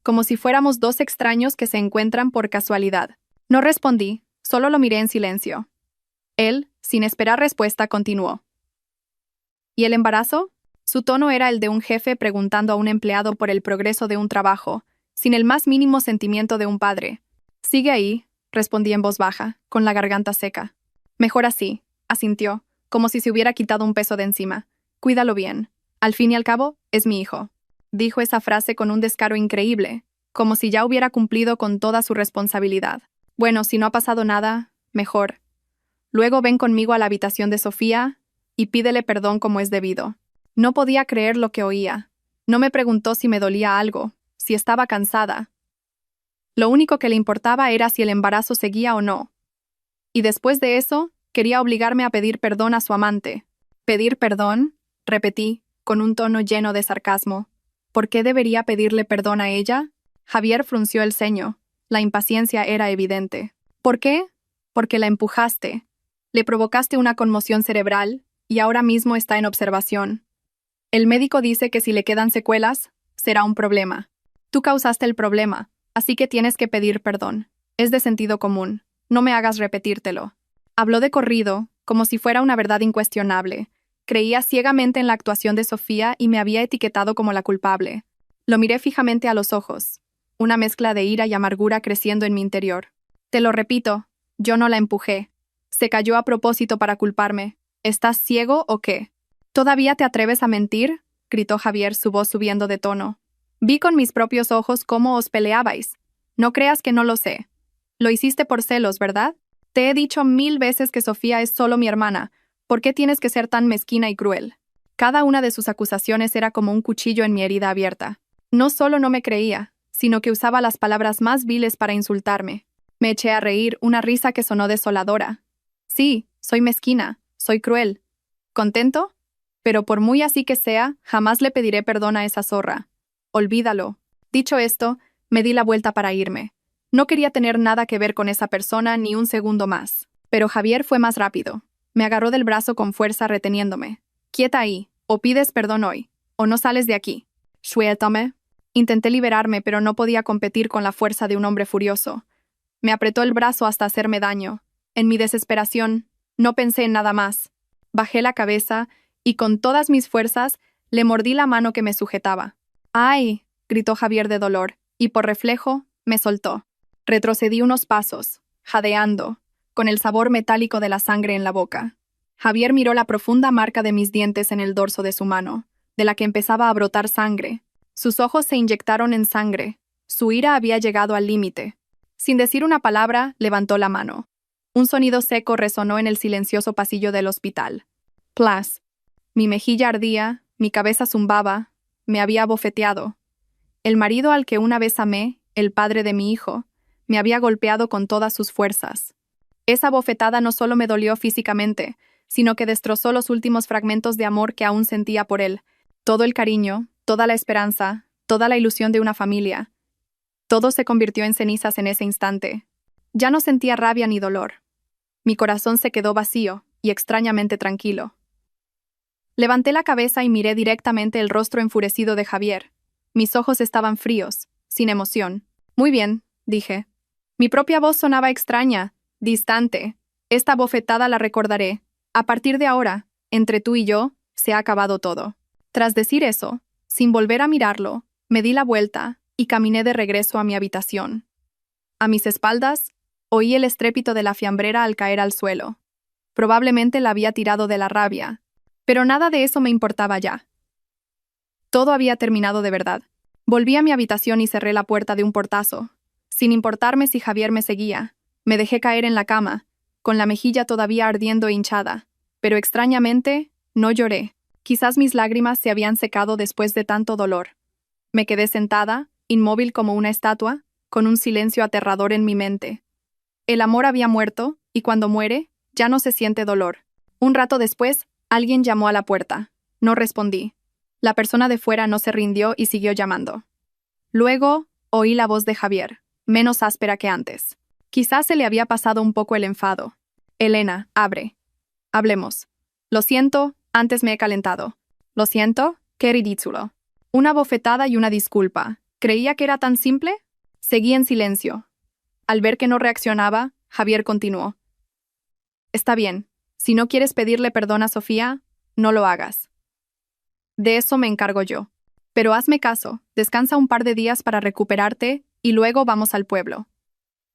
como si fuéramos dos extraños que se encuentran por casualidad. No respondí, solo lo miré en silencio. Él, sin esperar respuesta, continuó. ¿Y el embarazo? Su tono era el de un jefe preguntando a un empleado por el progreso de un trabajo, sin el más mínimo sentimiento de un padre. Sigue ahí, respondí en voz baja, con la garganta seca. Mejor así, asintió, como si se hubiera quitado un peso de encima. Cuídalo bien. Al fin y al cabo, es mi hijo. Dijo esa frase con un descaro increíble, como si ya hubiera cumplido con toda su responsabilidad. Bueno, si no ha pasado nada, mejor. Luego ven conmigo a la habitación de Sofía y pídele perdón como es debido. No podía creer lo que oía. No me preguntó si me dolía algo, si estaba cansada. Lo único que le importaba era si el embarazo seguía o no. Y después de eso, Quería obligarme a pedir perdón a su amante. ¿Pedir perdón?, repetí, con un tono lleno de sarcasmo. ¿Por qué debería pedirle perdón a ella? Javier frunció el ceño. La impaciencia era evidente. ¿Por qué? Porque la empujaste. Le provocaste una conmoción cerebral y ahora mismo está en observación. El médico dice que si le quedan secuelas, será un problema. Tú causaste el problema, así que tienes que pedir perdón. Es de sentido común. No me hagas repetírtelo. Habló de corrido, como si fuera una verdad incuestionable. Creía ciegamente en la actuación de Sofía y me había etiquetado como la culpable. Lo miré fijamente a los ojos, una mezcla de ira y amargura creciendo en mi interior. Te lo repito, yo no la empujé. Se cayó a propósito para culparme. ¿Estás ciego o qué? ¿Todavía te atreves a mentir?, gritó Javier, su voz subiendo de tono. Vi con mis propios ojos cómo os peleabais. No creas que no lo sé. Lo hiciste por celos, ¿verdad? Te he dicho 1000 veces que Sofía es solo mi hermana. ¿Por qué tienes que ser tan mezquina y cruel? Cada una de sus acusaciones era como un cuchillo en mi herida abierta. No solo no me creía, sino que usaba las palabras más viles para insultarme. Me eché a reír, una risa que sonó desoladora. Sí, soy mezquina, soy cruel. ¿Contento? Pero por muy así que sea, jamás le pediré perdón a esa zorra. Olvídalo. Dicho esto, me di la vuelta para irme. No quería tener nada que ver con esa persona ni un segundo más. Pero Javier fue más rápido. Me agarró del brazo con fuerza reteniéndome. Quieta ahí, o pides perdón hoy, o no sales de aquí. Suéltame. Intenté liberarme, pero no podía competir con la fuerza de un hombre furioso. Me apretó el brazo hasta hacerme daño. En mi desesperación, no pensé en nada más. Bajé la cabeza y con todas mis fuerzas le mordí la mano que me sujetaba. ¡Ay!, gritó Javier de dolor, y por reflejo, me soltó. Retrocedí unos pasos, jadeando, con el sabor metálico de la sangre en la boca. Javier miró la profunda marca de mis dientes en el dorso de su mano, de la que empezaba a brotar sangre. Sus ojos se inyectaron en sangre. Su ira había llegado al límite. Sin decir una palabra, levantó la mano. Un sonido seco resonó en el silencioso pasillo del hospital. Plas. Mi mejilla ardía, mi cabeza zumbaba, me había abofeteado. El marido al que una vez amé, el padre de mi hijo, me había golpeado con todas sus fuerzas. Esa bofetada no solo me dolió físicamente, sino que destrozó los últimos fragmentos de amor que aún sentía por él. Todo el cariño, toda la esperanza, toda la ilusión de una familia. Todo se convirtió en cenizas en ese instante. Ya no sentía rabia ni dolor. Mi corazón se quedó vacío y extrañamente tranquilo. Levanté la cabeza y miré directamente el rostro enfurecido de Javier. Mis ojos estaban fríos, sin emoción. Muy bien, dije. Mi propia voz sonaba extraña, distante. Esta bofetada la recordaré. A partir de ahora, entre tú y yo, se ha acabado todo. Tras decir eso, sin volver a mirarlo, me di la vuelta y caminé de regreso a mi habitación. A mis espaldas, oí el estrépito de la fiambrera al caer al suelo. Probablemente la había tirado de la rabia, pero nada de eso me importaba ya. Todo había terminado de verdad. Volví a mi habitación y cerré la puerta de un portazo. Sin importarme si Javier me seguía, me dejé caer en la cama, con la mejilla todavía ardiendo e hinchada. Pero extrañamente, no lloré. Quizás mis lágrimas se habían secado después de tanto dolor. Me quedé sentada, inmóvil como una estatua, con un silencio aterrador en mi mente. El amor había muerto, y cuando muere, ya no se siente dolor. Un rato después, alguien llamó a la puerta. No respondí. La persona de fuera no se rindió y siguió llamando. Luego, oí la voz de Javier, menos áspera que antes. Quizás se le había pasado un poco el enfado. Elena, abre. Hablemos. Lo siento, antes me he calentado. Lo siento, qué ridículo. Una bofetada y una disculpa. ¿Creía que era tan simple? Seguí en silencio. Al ver que no reaccionaba, Javier continuó. Está bien. Si no quieres pedirle perdón a Sofía, no lo hagas. De eso me encargo yo. Pero hazme caso, descansa un par de días para recuperarte y luego vamos al pueblo.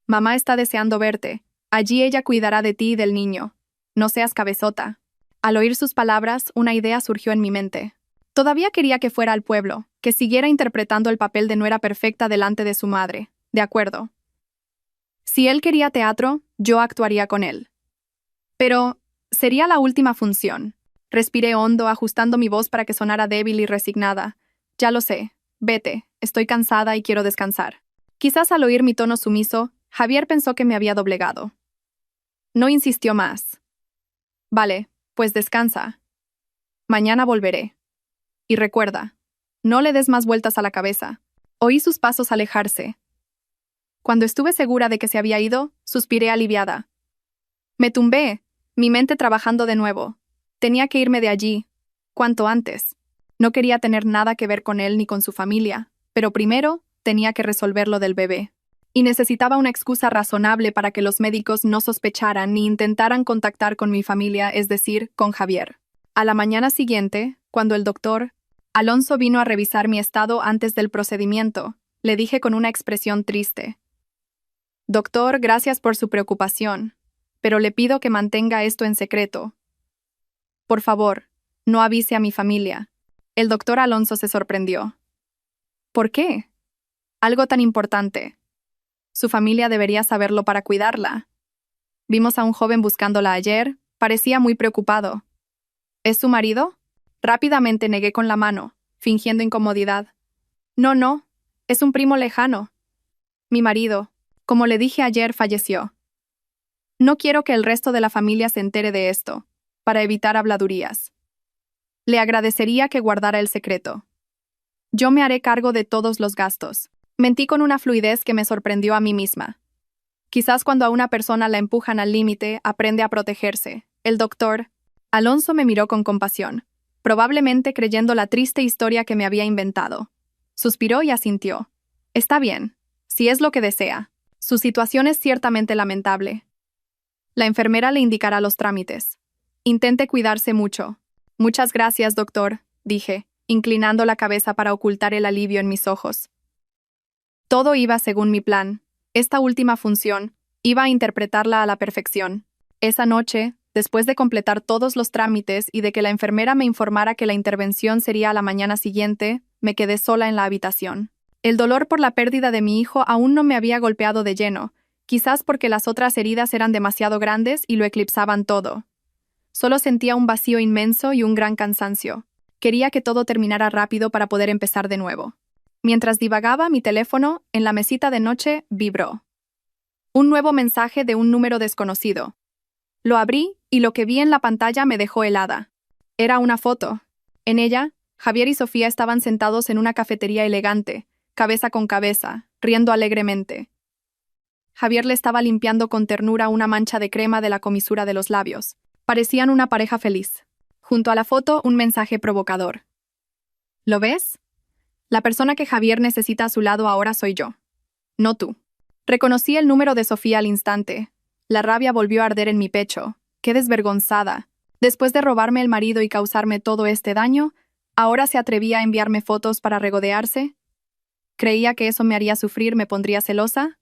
Mamá está deseando verte. Allí ella cuidará de ti y del niño. No seas cabezota. Al oír sus palabras, una idea surgió en mi mente. Todavía quería que fuera al pueblo, que siguiera interpretando el papel de nuera perfecta delante de su madre. De acuerdo. Si él quería teatro, yo actuaría con él. Pero sería la última función. Respiré hondo, ajustando mi voz para que sonara débil y resignada. Ya lo sé. Vete. Estoy cansada y quiero descansar. Quizás al oír mi tono sumiso, Javier pensó que me había doblegado. No insistió más. Vale, pues descansa. Mañana volveré. Y recuerda, no le des más vueltas a la cabeza. Oí sus pasos alejarse. Cuando estuve segura de que se había ido, suspiré aliviada. Me tumbé, mi mente trabajando de nuevo. Tenía que irme de allí, cuanto antes. No quería tener nada que ver con él ni con su familia, pero primero tenía que resolver lo del bebé. Y necesitaba una excusa razonable para que los médicos no sospecharan ni intentaran contactar con mi familia, es decir, con Javier. A la mañana siguiente, cuando el doctor Alonso vino a revisar mi estado antes del procedimiento, le dije con una expresión triste: Doctor, gracias por su preocupación, pero le pido que mantenga esto en secreto. Por favor, no avise a mi familia. El doctor Alonso se sorprendió. ¿Por qué? Algo tan importante. Su familia debería saberlo para cuidarla. Vimos a un joven buscándola ayer, parecía muy preocupado. ¿Es su marido? Rápidamente negué con la mano, fingiendo incomodidad. No, es un primo lejano. Mi marido, como le dije ayer, falleció. No quiero que el resto de la familia se entere de esto, para evitar habladurías. Le agradecería que guardara el secreto. Yo me haré cargo de todos los gastos. Mentí con una fluidez que me sorprendió a mí misma. Quizás cuando a una persona la empujan al límite, aprende a protegerse. El doctor Alonso me miró con compasión, probablemente creyendo la triste historia que me había inventado. Suspiró y asintió. Está bien, si es lo que desea. Su situación es ciertamente lamentable. La enfermera le indicará los trámites. Intente cuidarse mucho. Muchas gracias, doctor, dije, inclinando la cabeza para ocultar el alivio en mis ojos. Todo iba según mi plan. Esta última función iba a interpretarla a la perfección. Esa noche, después de completar todos los trámites y de que la enfermera me informara que la intervención sería a la mañana siguiente, me quedé sola en la habitación. El dolor por la pérdida de mi hijo aún no me había golpeado de lleno, quizás porque las otras heridas eran demasiado grandes y lo eclipsaban todo. Solo sentía un vacío inmenso y un gran cansancio. Quería que todo terminara rápido para poder empezar de nuevo. Mientras divagaba, mi teléfono, en la mesita de noche, vibró. Un nuevo mensaje de un número desconocido. Lo abrí y lo que vi en la pantalla me dejó helada. Era una foto. En ella, Javier y Sofía estaban sentados en una cafetería elegante, cabeza con cabeza, riendo alegremente. Javier le estaba limpiando con ternura una mancha de crema de la comisura de los labios. Parecían una pareja feliz. Junto a la foto, un mensaje provocador. ¿Lo ves? La persona que Javier necesita a su lado ahora soy yo. No tú. Reconocí el número de Sofía al instante. La rabia volvió a arder en mi pecho. ¡Qué desvergonzada! Después de robarme el marido y causarme todo este daño, ¿ahora se atrevía a enviarme fotos para regodearse? ¿Creía que eso me haría sufrir, me pondría celosa?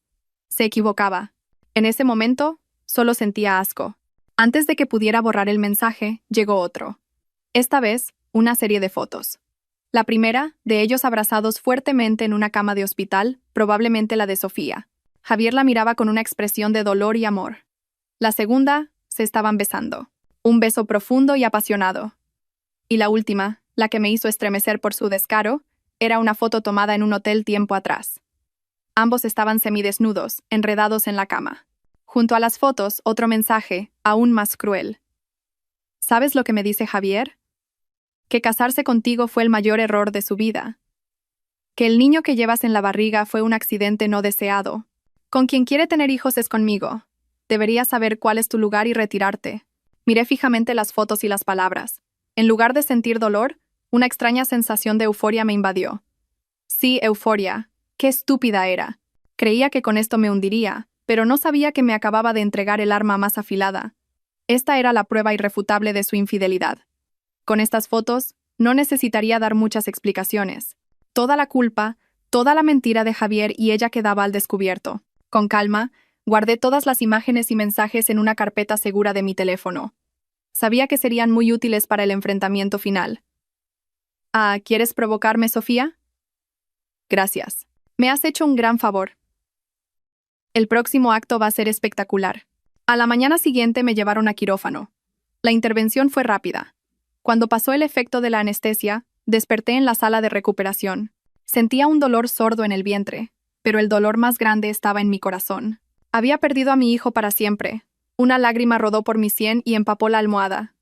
Se equivocaba. En ese momento, solo sentía asco. Antes de que pudiera borrar el mensaje, llegó otro. Esta vez, una serie de fotos. La primera, de ellos abrazados fuertemente en una cama de hospital, probablemente la de Sofía. Javier la miraba con una expresión de dolor y amor. La segunda, se estaban besando. Un beso profundo y apasionado. Y la última, la que me hizo estremecer por su descaro, era una foto tomada en un hotel tiempo atrás. Ambos estaban semidesnudos, enredados en la cama. Junto a las fotos, otro mensaje, aún más cruel. ¿Sabes lo que me dice Javier? Que casarse contigo fue el mayor error de su vida. Que el niño que llevas en la barriga fue un accidente no deseado. Con quien quiere tener hijos es conmigo. Deberías saber cuál es tu lugar y retirarte. Miré fijamente las fotos y las palabras. En lugar de sentir dolor, una extraña sensación de euforia me invadió. Sí, euforia. Qué estúpida era. Creía que con esto me hundiría, pero no sabía que me acababa de entregar el arma más afilada. Esta era la prueba irrefutable de su infidelidad. Con estas fotos, no necesitaría dar muchas explicaciones. Toda la culpa, toda la mentira de Javier y ella quedaba al descubierto. Con calma, guardé todas las imágenes y mensajes en una carpeta segura de mi teléfono. Sabía que serían muy útiles para el enfrentamiento final. ¿Quieres provocarme, Sofía? Gracias. Me has hecho un gran favor. El próximo acto va a ser espectacular. A la mañana siguiente me llevaron a quirófano. La intervención fue rápida. Cuando pasó el efecto de la anestesia, desperté en la sala de recuperación. Sentía un dolor sordo en el vientre, pero el dolor más grande estaba en mi corazón. Había perdido a mi hijo para siempre, Una lágrima rodó por mi sien y empapó la almohada.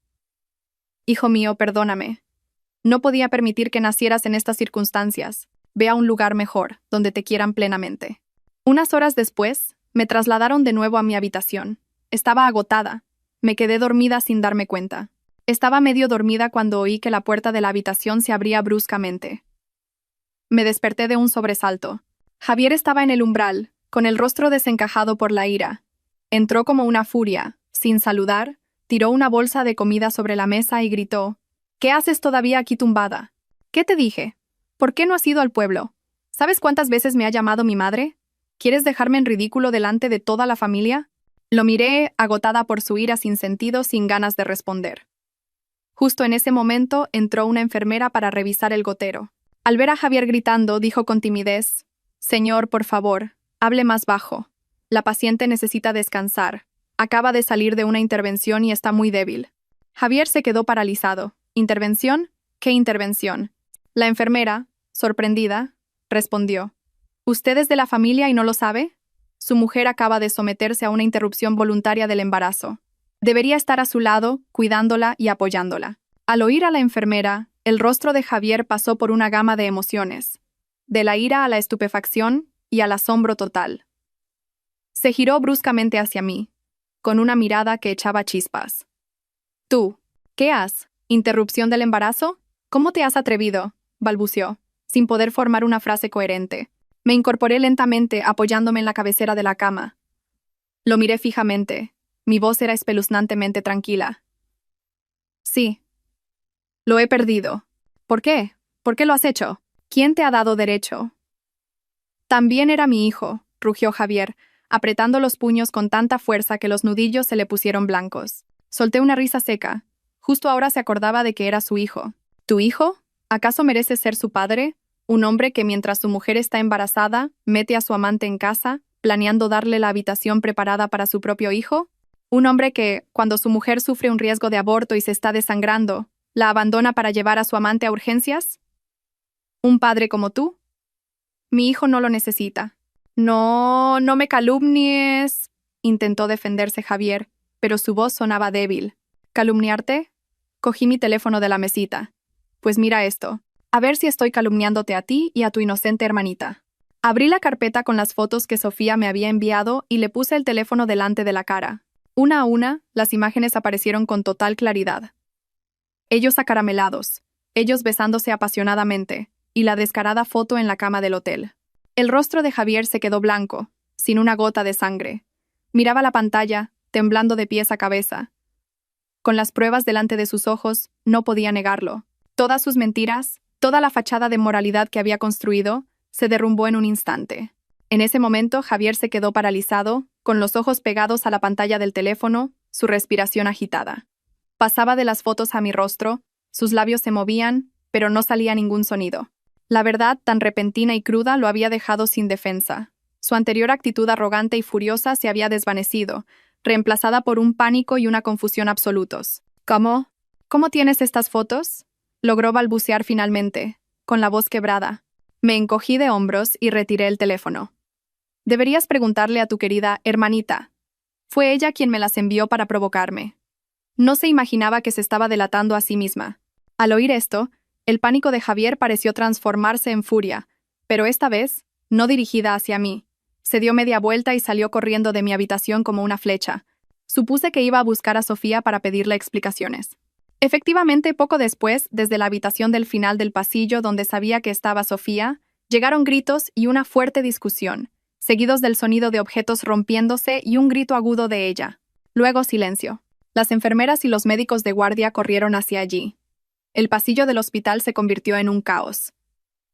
Hijo mío, perdóname. No podía permitir que nacieras en estas circunstancias. Ve a un lugar mejor, donde te quieran plenamente. Unas horas después, me trasladaron de nuevo a mi habitación. Estaba agotada. Me quedé dormida sin darme cuenta. Estaba medio dormida cuando oí que la puerta de la habitación se abría bruscamente. Me desperté de un sobresalto. Javier estaba en el umbral, con el rostro desencajado por la ira. Entró como una furia, sin saludar, tiró una bolsa de comida sobre la mesa y gritó: «¿Qué haces todavía aquí tumbada? ¿Qué te dije? ¿Por qué no has ido al pueblo? ¿Sabes cuántas veces me ha llamado mi madre? ¿Quieres dejarme en ridículo delante de toda la familia?». Lo miré, agotada por su ira sin sentido, sin ganas de responder. Justo en ese momento entró una enfermera para revisar el gotero. Al ver a Javier gritando, dijo con timidez: «Señor, por favor, hable más bajo. La paciente necesita descansar. Acaba de salir de una intervención y está muy débil». Javier se quedó paralizado. «¿Intervención? ¿Qué intervención?». La enfermera, sorprendida, respondió: «¿Usted es de la familia y no lo sabe? Su mujer acaba de someterse a una interrupción voluntaria del embarazo. Debería estar a su lado, cuidándola y apoyándola». Al oír a la enfermera, el rostro de Javier pasó por una gama de emociones, de la ira a la estupefacción y al asombro total. Se giró bruscamente hacia mí, con una mirada que echaba chispas. «¿Tú? ¿Qué has? ¿Interrupción del embarazo? ¿Cómo te has atrevido?», balbuceó, sin poder formar una frase coherente. Me incorporé lentamente, apoyándome en la cabecera de la cama. Lo miré fijamente. Mi voz era espeluznantemente tranquila. «Sí. Lo he perdido». «¿Por qué? ¿Por qué lo has hecho? ¿Quién te ha dado derecho?». «También era mi hijo», rugió Javier, apretando los puños con tanta fuerza que los nudillos se le pusieron blancos. Solté una risa seca. Justo ahora se acordaba de que era su hijo. «¿Tu hijo? ¿Acaso merece ser su padre? Un hombre que mientras su mujer está embarazada, mete a su amante en casa, planeando darle la habitación preparada para su propio hijo. Un hombre que, cuando su mujer sufre un riesgo de aborto y se está desangrando, la abandona para llevar a su amante a urgencias. ¿Un padre como tú? Mi hijo no lo necesita». «No, no me calumnies», intentó defenderse Javier, pero su voz sonaba débil. «¿Calumniarte?». Cogí mi teléfono de la mesita. «Pues mira esto. A ver si estoy calumniándote a ti y a tu inocente hermanita». Abrí la carpeta con las fotos que Sofía me había enviado y le puse el teléfono delante de la cara. Una a una, las imágenes aparecieron con total claridad. Ellos acaramelados, ellos besándose apasionadamente, y la descarada foto en la cama del hotel. El rostro de Javier se quedó blanco, sin una gota de sangre. Miraba la pantalla, temblando de pies a cabeza. Con las pruebas delante de sus ojos, no podía negarlo. Todas sus mentiras, toda la fachada de moralidad que había construido, se derrumbó en un instante. En ese momento, Javier se quedó paralizado, con los ojos pegados a la pantalla del teléfono, su respiración agitada. Pasaba de las fotos a mi rostro, sus labios se movían, pero no salía ningún sonido. La verdad, tan repentina y cruda, lo había dejado sin defensa. Su anterior actitud arrogante y furiosa se había desvanecido, reemplazada por un pánico y una confusión absolutos. «¿Cómo? ¿Cómo tienes estas fotos?», logró balbucear finalmente, con la voz quebrada. Me encogí de hombros y retiré el teléfono. «Deberías preguntarle a tu querida hermanita. Fue ella quien me las envió para provocarme». No se imaginaba que se estaba delatando a sí misma. Al oír esto, el pánico de Javier pareció transformarse en furia, pero esta vez, no dirigida hacia mí. Se dio media vuelta y salió corriendo de mi habitación como una flecha. Supuse que iba a buscar a Sofía para pedirle explicaciones. Efectivamente, poco después, desde la habitación del final del pasillo donde sabía que estaba Sofía, llegaron gritos y una fuerte discusión, seguidos del sonido de objetos rompiéndose y un grito agudo de ella. Luego silencio. Las enfermeras y los médicos de guardia corrieron hacia allí. El pasillo del hospital se convirtió en un caos.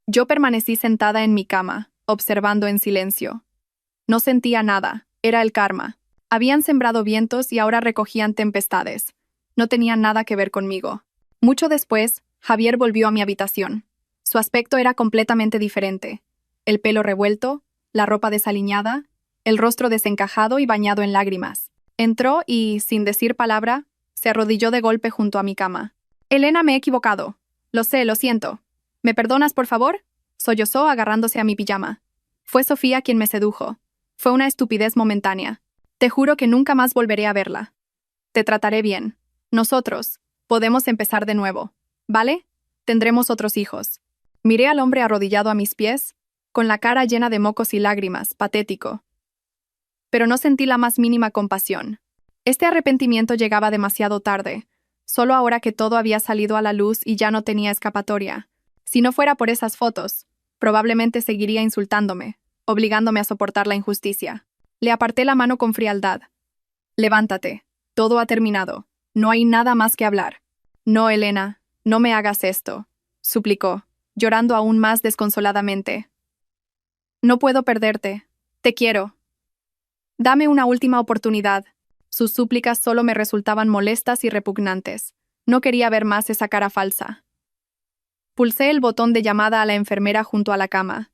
Yo permanecí sentada en mi cama, observando en silencio. No sentía nada, era el karma. Habían sembrado vientos y ahora recogían tempestades. No tenían nada que ver conmigo. Mucho después, Javier volvió a mi habitación. Su aspecto era completamente diferente. El pelo revuelto, la ropa desaliñada, el rostro desencajado y bañado en lágrimas. Entró y, sin decir palabra, se arrodilló de golpe junto a mi cama. «Elena, me he equivocado. Lo sé, lo siento. ¿Me perdonas, por favor?», sollozó agarrándose a mi pijama. «Fue Sofía quien me sedujo. Fue una estupidez momentánea. Te juro que nunca más volveré a verla. Te trataré bien. Nosotros podemos empezar de nuevo, ¿vale? Tendremos otros hijos. Miré al hombre arrodillado a mis pies, con la cara llena de mocos y lágrimas, patético. Pero no sentí la más mínima compasión. Este arrepentimiento llegaba demasiado tarde, solo ahora que todo había salido a la luz y ya no tenía escapatoria. Si no fuera por esas fotos, probablemente seguiría insultándome, obligándome a soportar la injusticia. Le aparté la mano con frialdad. Levántate. Todo ha terminado. No hay nada más que hablar. No, Elena, no me hagas esto, suplicó, llorando aún más desconsoladamente. No puedo perderte. Te quiero. Dame una última oportunidad. Sus súplicas solo me resultaban molestas y repugnantes. No quería ver más esa cara falsa. Pulsé el botón de llamada a la enfermera junto a la cama.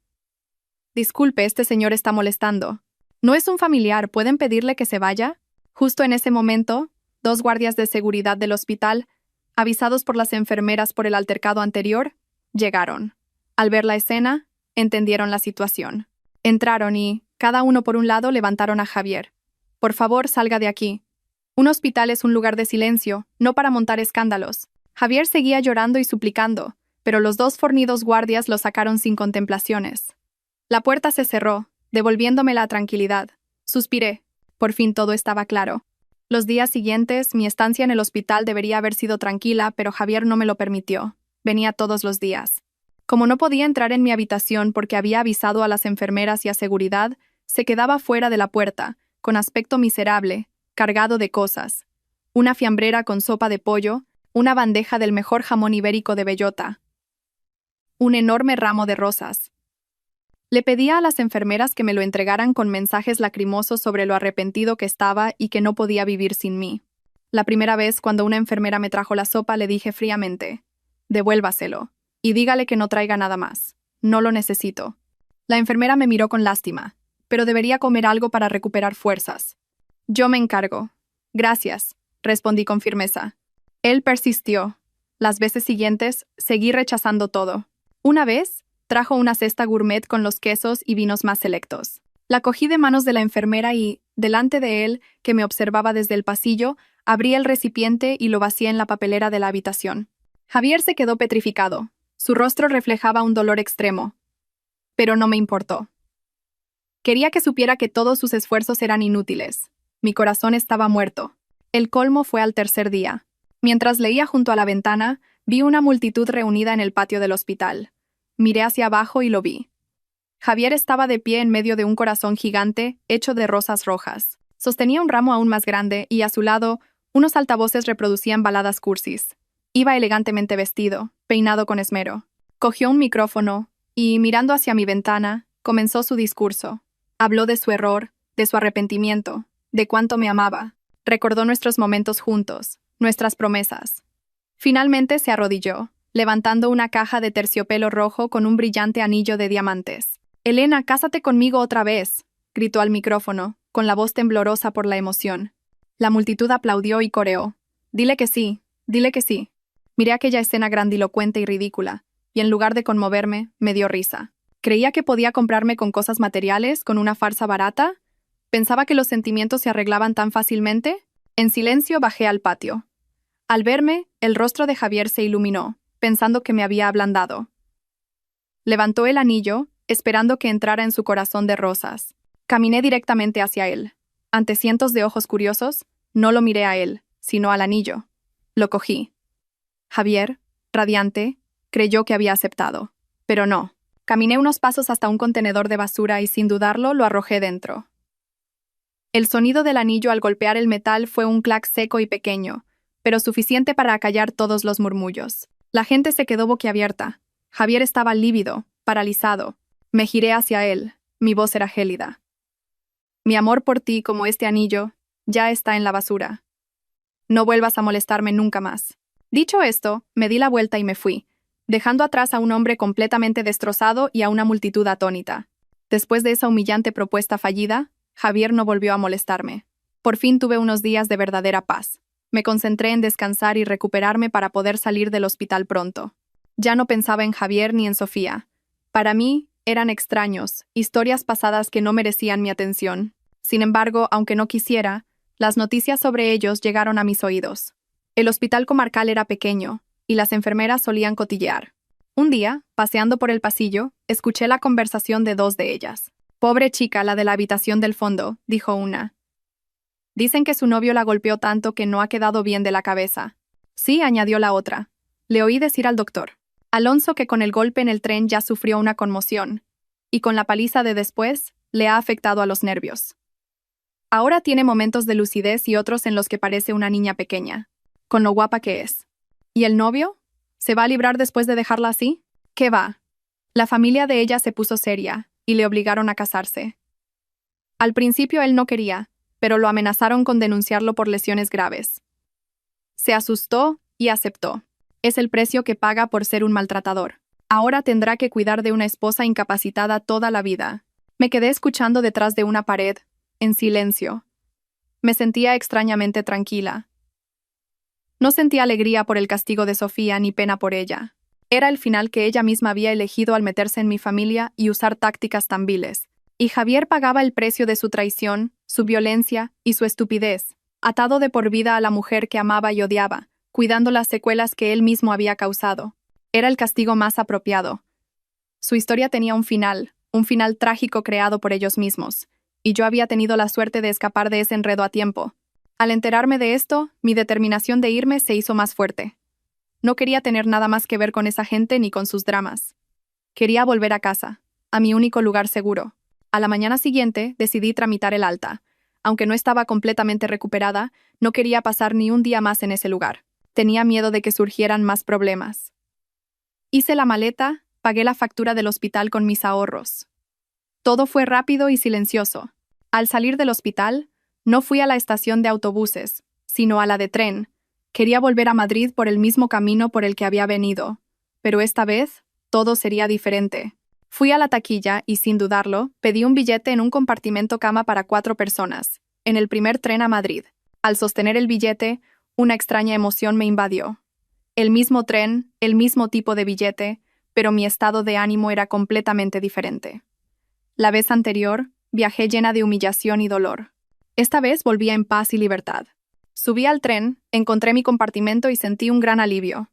Disculpe, este señor está molestando. No es un familiar, ¿pueden pedirle que se vaya? Justo en ese momento, 2 guardias de seguridad del hospital, avisados por las enfermeras por el altercado anterior, llegaron. Al ver la escena, entendieron la situación. Entraron y, cada uno por un lado, levantaron a Javier. Por favor, salga de aquí. Un hospital es un lugar de silencio, no para montar escándalos. Javier seguía llorando y suplicando, pero los 2 fornidos guardias lo sacaron sin contemplaciones. La puerta se cerró, devolviéndome la tranquilidad. Suspiré. Por fin todo estaba claro. Los días siguientes, mi estancia en el hospital debería haber sido tranquila, pero Javier no me lo permitió. Venía todos los días. Como no podía entrar en mi habitación porque había avisado a las enfermeras y a seguridad, se quedaba fuera de la puerta, con aspecto miserable, cargado de cosas. Una fiambrera con sopa de pollo, una bandeja del mejor jamón ibérico de bellota. Un enorme ramo de rosas. Le pedía a las enfermeras que me lo entregaran con mensajes lacrimosos sobre lo arrepentido que estaba y que no podía vivir sin mí. La primera vez, cuando una enfermera me trajo la sopa, le dije fríamente: «Devuélvaselo, y dígale que no traiga nada más. No lo necesito». La enfermera me miró con lástima, pero debería comer algo para recuperar fuerzas. «Yo me encargo». «Gracias», respondí con firmeza. Él persistió. Las veces siguientes, seguí rechazando todo. Una vez, trajo una cesta gourmet con los quesos y vinos más selectos. La cogí de manos de la enfermera y, delante de él, que me observaba desde el pasillo, abrí el recipiente y lo vacié en la papelera de la habitación. Javier se quedó petrificado. Su rostro reflejaba un dolor extremo. Pero no me importó. Quería que supiera que todos sus esfuerzos eran inútiles. Mi corazón estaba muerto. El colmo fue al tercer día. Mientras leía junto a la ventana, vi una multitud reunida en el patio del hospital. Miré hacia abajo y lo vi. Javier estaba de pie en medio de un corazón gigante hecho de rosas rojas. Sostenía un ramo aún más grande y, a su lado, unos altavoces reproducían baladas cursis. Iba elegantemente vestido, peinado con esmero. Cogió un micrófono y, mirando hacia mi ventana, comenzó su discurso. Habló de su error, de su arrepentimiento, de cuánto me amaba. Recordó nuestros momentos juntos, nuestras promesas. Finalmente se arrodilló, levantando una caja de terciopelo rojo con un brillante anillo de diamantes. «Elena, cásate conmigo otra vez», gritó al micrófono, con la voz temblorosa por la emoción. La multitud aplaudió y coreó. «Dile que sí, dile que sí». Miré aquella escena grandilocuente y ridícula, y en lugar de conmoverme, me dio risa. ¿Creía que podía comprarme con cosas materiales, con una farsa barata? ¿Pensaba que los sentimientos se arreglaban tan fácilmente? En silencio bajé al patio. Al verme, el rostro de Javier se iluminó, pensando que me había ablandado. Levantó el anillo, esperando que entrara en su corazón de rosas. Caminé directamente hacia él. Ante cientos de ojos curiosos, no lo miré a él, sino al anillo. Lo cogí. Javier, radiante, creyó que había aceptado. Pero no. Caminé unos pasos hasta un contenedor de basura y, sin dudarlo, lo arrojé dentro. El sonido del anillo al golpear el metal fue un clac seco y pequeño, pero suficiente para acallar todos los murmullos. La gente se quedó boquiabierta. Javier estaba lívido, paralizado. Me giré hacia él. Mi voz era gélida. «Mi amor por ti, como este anillo, ya está en la basura. No vuelvas a molestarme nunca más». Dicho esto, me di la vuelta y me fui, dejando atrás a un hombre completamente destrozado y a una multitud atónita. Después de esa humillante propuesta fallida, Javier no volvió a molestarme. Por fin tuve unos días de verdadera paz. Me concentré en descansar y recuperarme para poder salir del hospital pronto. Ya no pensaba en Javier ni en Sofía. Para mí, eran extraños, historias pasadas que no merecían mi atención. Sin embargo, aunque no quisiera, las noticias sobre ellos llegaron a mis oídos. El hospital comarcal era pequeño, y las enfermeras solían cotillear. Un día, paseando por el pasillo, escuché la conversación de dos de ellas. «Pobre chica, la de la habitación del fondo», dijo una. «Dicen que su novio la golpeó tanto que no ha quedado bien de la cabeza». «Sí», añadió la otra. Le oí decir al doctor Alonso que con el golpe en el tren ya sufrió una conmoción, y con la paliza de después, le ha afectado a los nervios. Ahora tiene momentos de lucidez y otros en los que parece una niña pequeña, con lo guapa que es. ¿Y el novio? ¿Se va a librar después de dejarla así? ¿Qué va? La familia de ella se puso seria, y le obligaron a casarse. Al principio él no quería, pero lo amenazaron con denunciarlo por lesiones graves. Se asustó y aceptó. Es el precio que paga por ser un maltratador. Ahora tendrá que cuidar de una esposa incapacitada toda la vida. Me quedé escuchando detrás de una pared, en silencio. Me sentía extrañamente tranquila. No sentía alegría por el castigo de Sofía ni pena por ella. Era el final que ella misma había elegido al meterse en mi familia y usar tácticas tan viles. Y Javier pagaba el precio de su traición, su violencia y su estupidez, atado de por vida a la mujer que amaba y odiaba, cuidando las secuelas que él mismo había causado. Era el castigo más apropiado. Su historia tenía un final trágico creado por ellos mismos, y yo había tenido la suerte de escapar de ese enredo a tiempo. Al enterarme de esto, mi determinación de irme se hizo más fuerte. No quería tener nada más que ver con esa gente ni con sus dramas. Quería volver a casa, a mi único lugar seguro. A la mañana siguiente decidí tramitar el alta. Aunque no estaba completamente recuperada, no quería pasar ni un día más en ese lugar. Tenía miedo de que surgieran más problemas. Hice la maleta, pagué la factura del hospital con mis ahorros. Todo fue rápido y silencioso. Al salir del hospital, no fui a la estación de autobuses, sino a la de tren. Quería volver a Madrid por el mismo camino por el que había venido, pero esta vez todo sería diferente. Fui a la taquilla y, sin dudarlo, pedí un billete en un compartimento cama para 4 personas, en el primer tren a Madrid. Al sostener el billete, una extraña emoción me invadió. El mismo tren, el mismo tipo de billete, pero mi estado de ánimo era completamente diferente. La vez anterior, viajé llena de humillación y dolor. Esta vez volvía en paz y libertad. Subí al tren, encontré mi compartimento y sentí un gran alivio.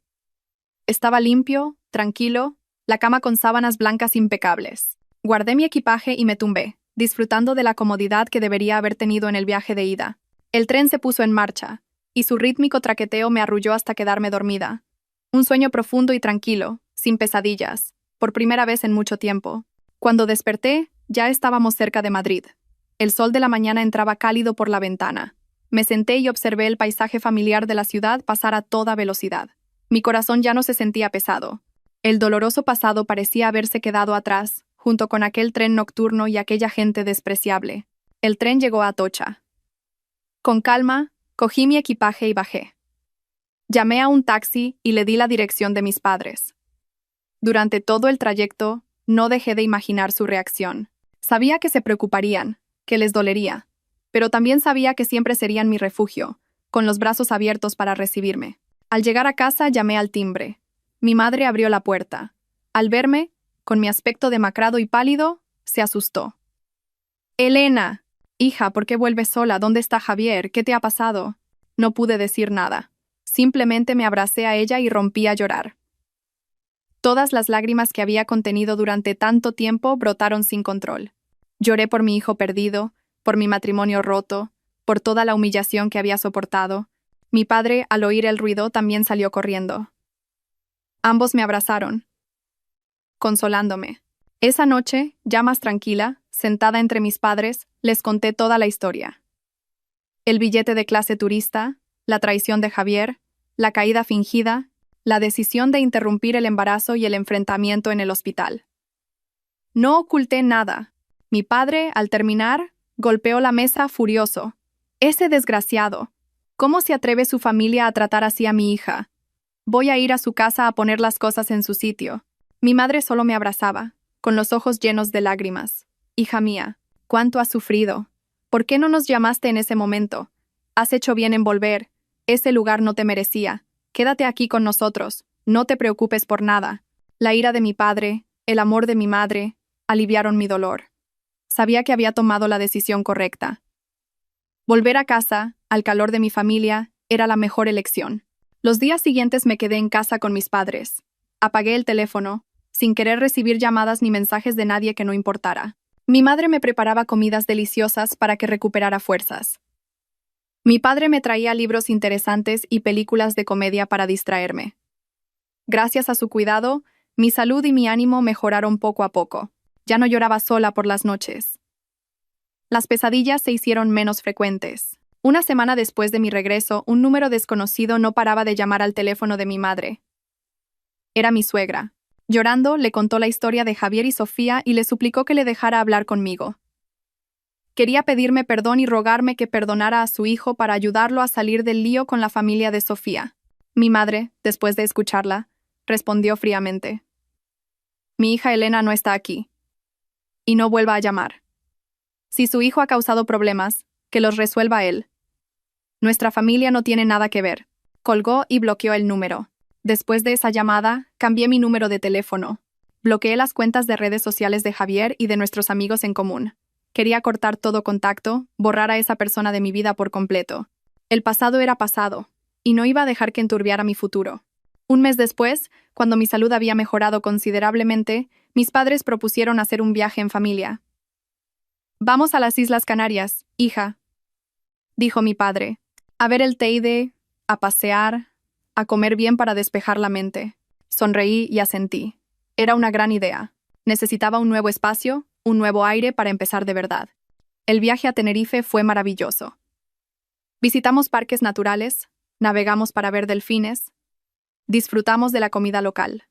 Estaba limpio, tranquilo, la cama con sábanas blancas impecables. Guardé mi equipaje y me tumbé, disfrutando de la comodidad que debería haber tenido en el viaje de ida. El tren se puso en marcha, y su rítmico traqueteo me arrulló hasta quedarme dormida. Un sueño profundo y tranquilo, sin pesadillas, por primera vez en mucho tiempo. Cuando desperté, ya estábamos cerca de Madrid. El sol de la mañana entraba cálido por la ventana. Me senté y observé el paisaje familiar de la ciudad pasar a toda velocidad. Mi corazón ya no se sentía pesado. El doloroso pasado parecía haberse quedado atrás, junto con aquel tren nocturno y aquella gente despreciable. El tren llegó a Atocha. Con calma, cogí mi equipaje y bajé. Llamé a un taxi y le di la dirección de mis padres. Durante todo el trayecto, no dejé de imaginar su reacción. Sabía que se preocuparían, que les dolería, pero también sabía que siempre serían mi refugio, con los brazos abiertos para recibirme. Al llegar a casa llamé al timbre. Mi madre abrió la puerta. Al verme, con mi aspecto demacrado y pálido, se asustó. «Elena, hija, ¿por qué vuelves sola? ¿Dónde está Javier? ¿Qué te ha pasado?» No pude decir nada. Simplemente me abracé a ella y rompí a llorar. Todas las lágrimas que había contenido durante tanto tiempo brotaron sin control. Lloré por mi hijo perdido, por mi matrimonio roto, por toda la humillación que había soportado. Mi padre, al oír el ruido, también salió corriendo. Ambos me abrazaron, consolándome. Esa noche, ya más tranquila, sentada entre mis padres, les conté toda la historia. El billete de clase turista, la traición de Javier, la caída fingida, la decisión de interrumpir el embarazo y el enfrentamiento en el hospital. No oculté nada. Mi padre, al terminar, golpeó la mesa furioso. «Ese desgraciado. ¿Cómo se atreve su familia a tratar así a mi hija? Voy a ir a su casa a poner las cosas en su sitio». Mi madre solo me abrazaba, con los ojos llenos de lágrimas. «Hija mía, ¿cuánto has sufrido? ¿Por qué no nos llamaste en ese momento? Has hecho bien en volver. Ese lugar no te merecía. Quédate aquí con nosotros. No te preocupes por nada». La ira de mi padre, el amor de mi madre, aliviaron mi dolor. Sabía que había tomado la decisión correcta. Volver a casa, al calor de mi familia, era la mejor elección. Los días siguientes me quedé en casa con mis padres. Apagué el teléfono, sin querer recibir llamadas ni mensajes de nadie que no importara. Mi madre me preparaba comidas deliciosas para que recuperara fuerzas. Mi padre me traía libros interesantes y películas de comedia para distraerme. Gracias a su cuidado, mi salud y mi ánimo mejoraron poco a poco. Ya no lloraba sola por las noches. Las pesadillas se hicieron menos frecuentes. Una semana después de mi regreso, un número desconocido no paraba de llamar al teléfono de mi madre. Era mi suegra. Llorando, le contó la historia de Javier y Sofía y le suplicó que le dejara hablar conmigo. Quería pedirme perdón y rogarme que perdonara a su hijo para ayudarlo a salir del lío con la familia de Sofía. Mi madre, después de escucharla, respondió fríamente: Mi hija Elena no está aquí. Y no vuelva a llamar. Si su hijo ha causado problemas, que los resuelva él. Nuestra familia no tiene nada que ver. Colgó y bloqueó el número. Después de esa llamada, cambié mi número de teléfono. Bloqueé las cuentas de redes sociales de Javier y de nuestros amigos en común. Quería cortar todo contacto, borrar a esa persona de mi vida por completo. El pasado era pasado, y no iba a dejar que enturbiara mi futuro. Un mes después, cuando mi salud había mejorado considerablemente, mis padres propusieron hacer un viaje en familia. «Vamos a las Islas Canarias, hija», dijo mi padre. «A ver el Teide, a pasear, a comer bien para despejar la mente». Sonreí y asentí. Era una gran idea. Necesitaba un nuevo espacio, un nuevo aire para empezar de verdad. El viaje a Tenerife fue maravilloso. Visitamos parques naturales, navegamos para ver delfines, disfrutamos de la comida local.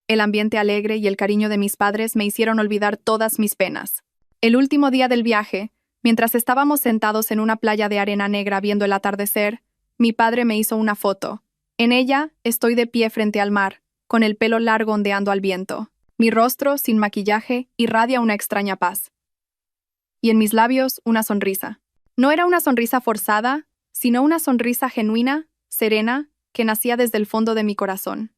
El ambiente alegre y el cariño de mis padres me hicieron olvidar todas mis penas. El último día del viaje, mientras estábamos sentados en una playa de arena negra viendo el atardecer, mi padre me hizo una foto. En ella, estoy de pie frente al mar, con el pelo largo ondeando al viento. Mi rostro, sin maquillaje, irradia una extraña paz. Y en mis labios, una sonrisa. No era una sonrisa forzada, sino una sonrisa genuina, serena, que nacía desde el fondo de mi corazón.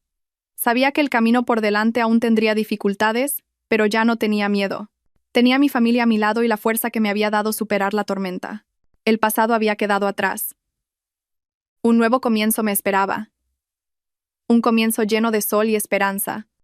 Sabía que el camino por delante aún tendría dificultades, pero ya no tenía miedo. Tenía mi familia a mi lado y la fuerza que me había dado superar la tormenta. El pasado había quedado atrás. Un nuevo comienzo me esperaba. Un comienzo lleno de sol y esperanza.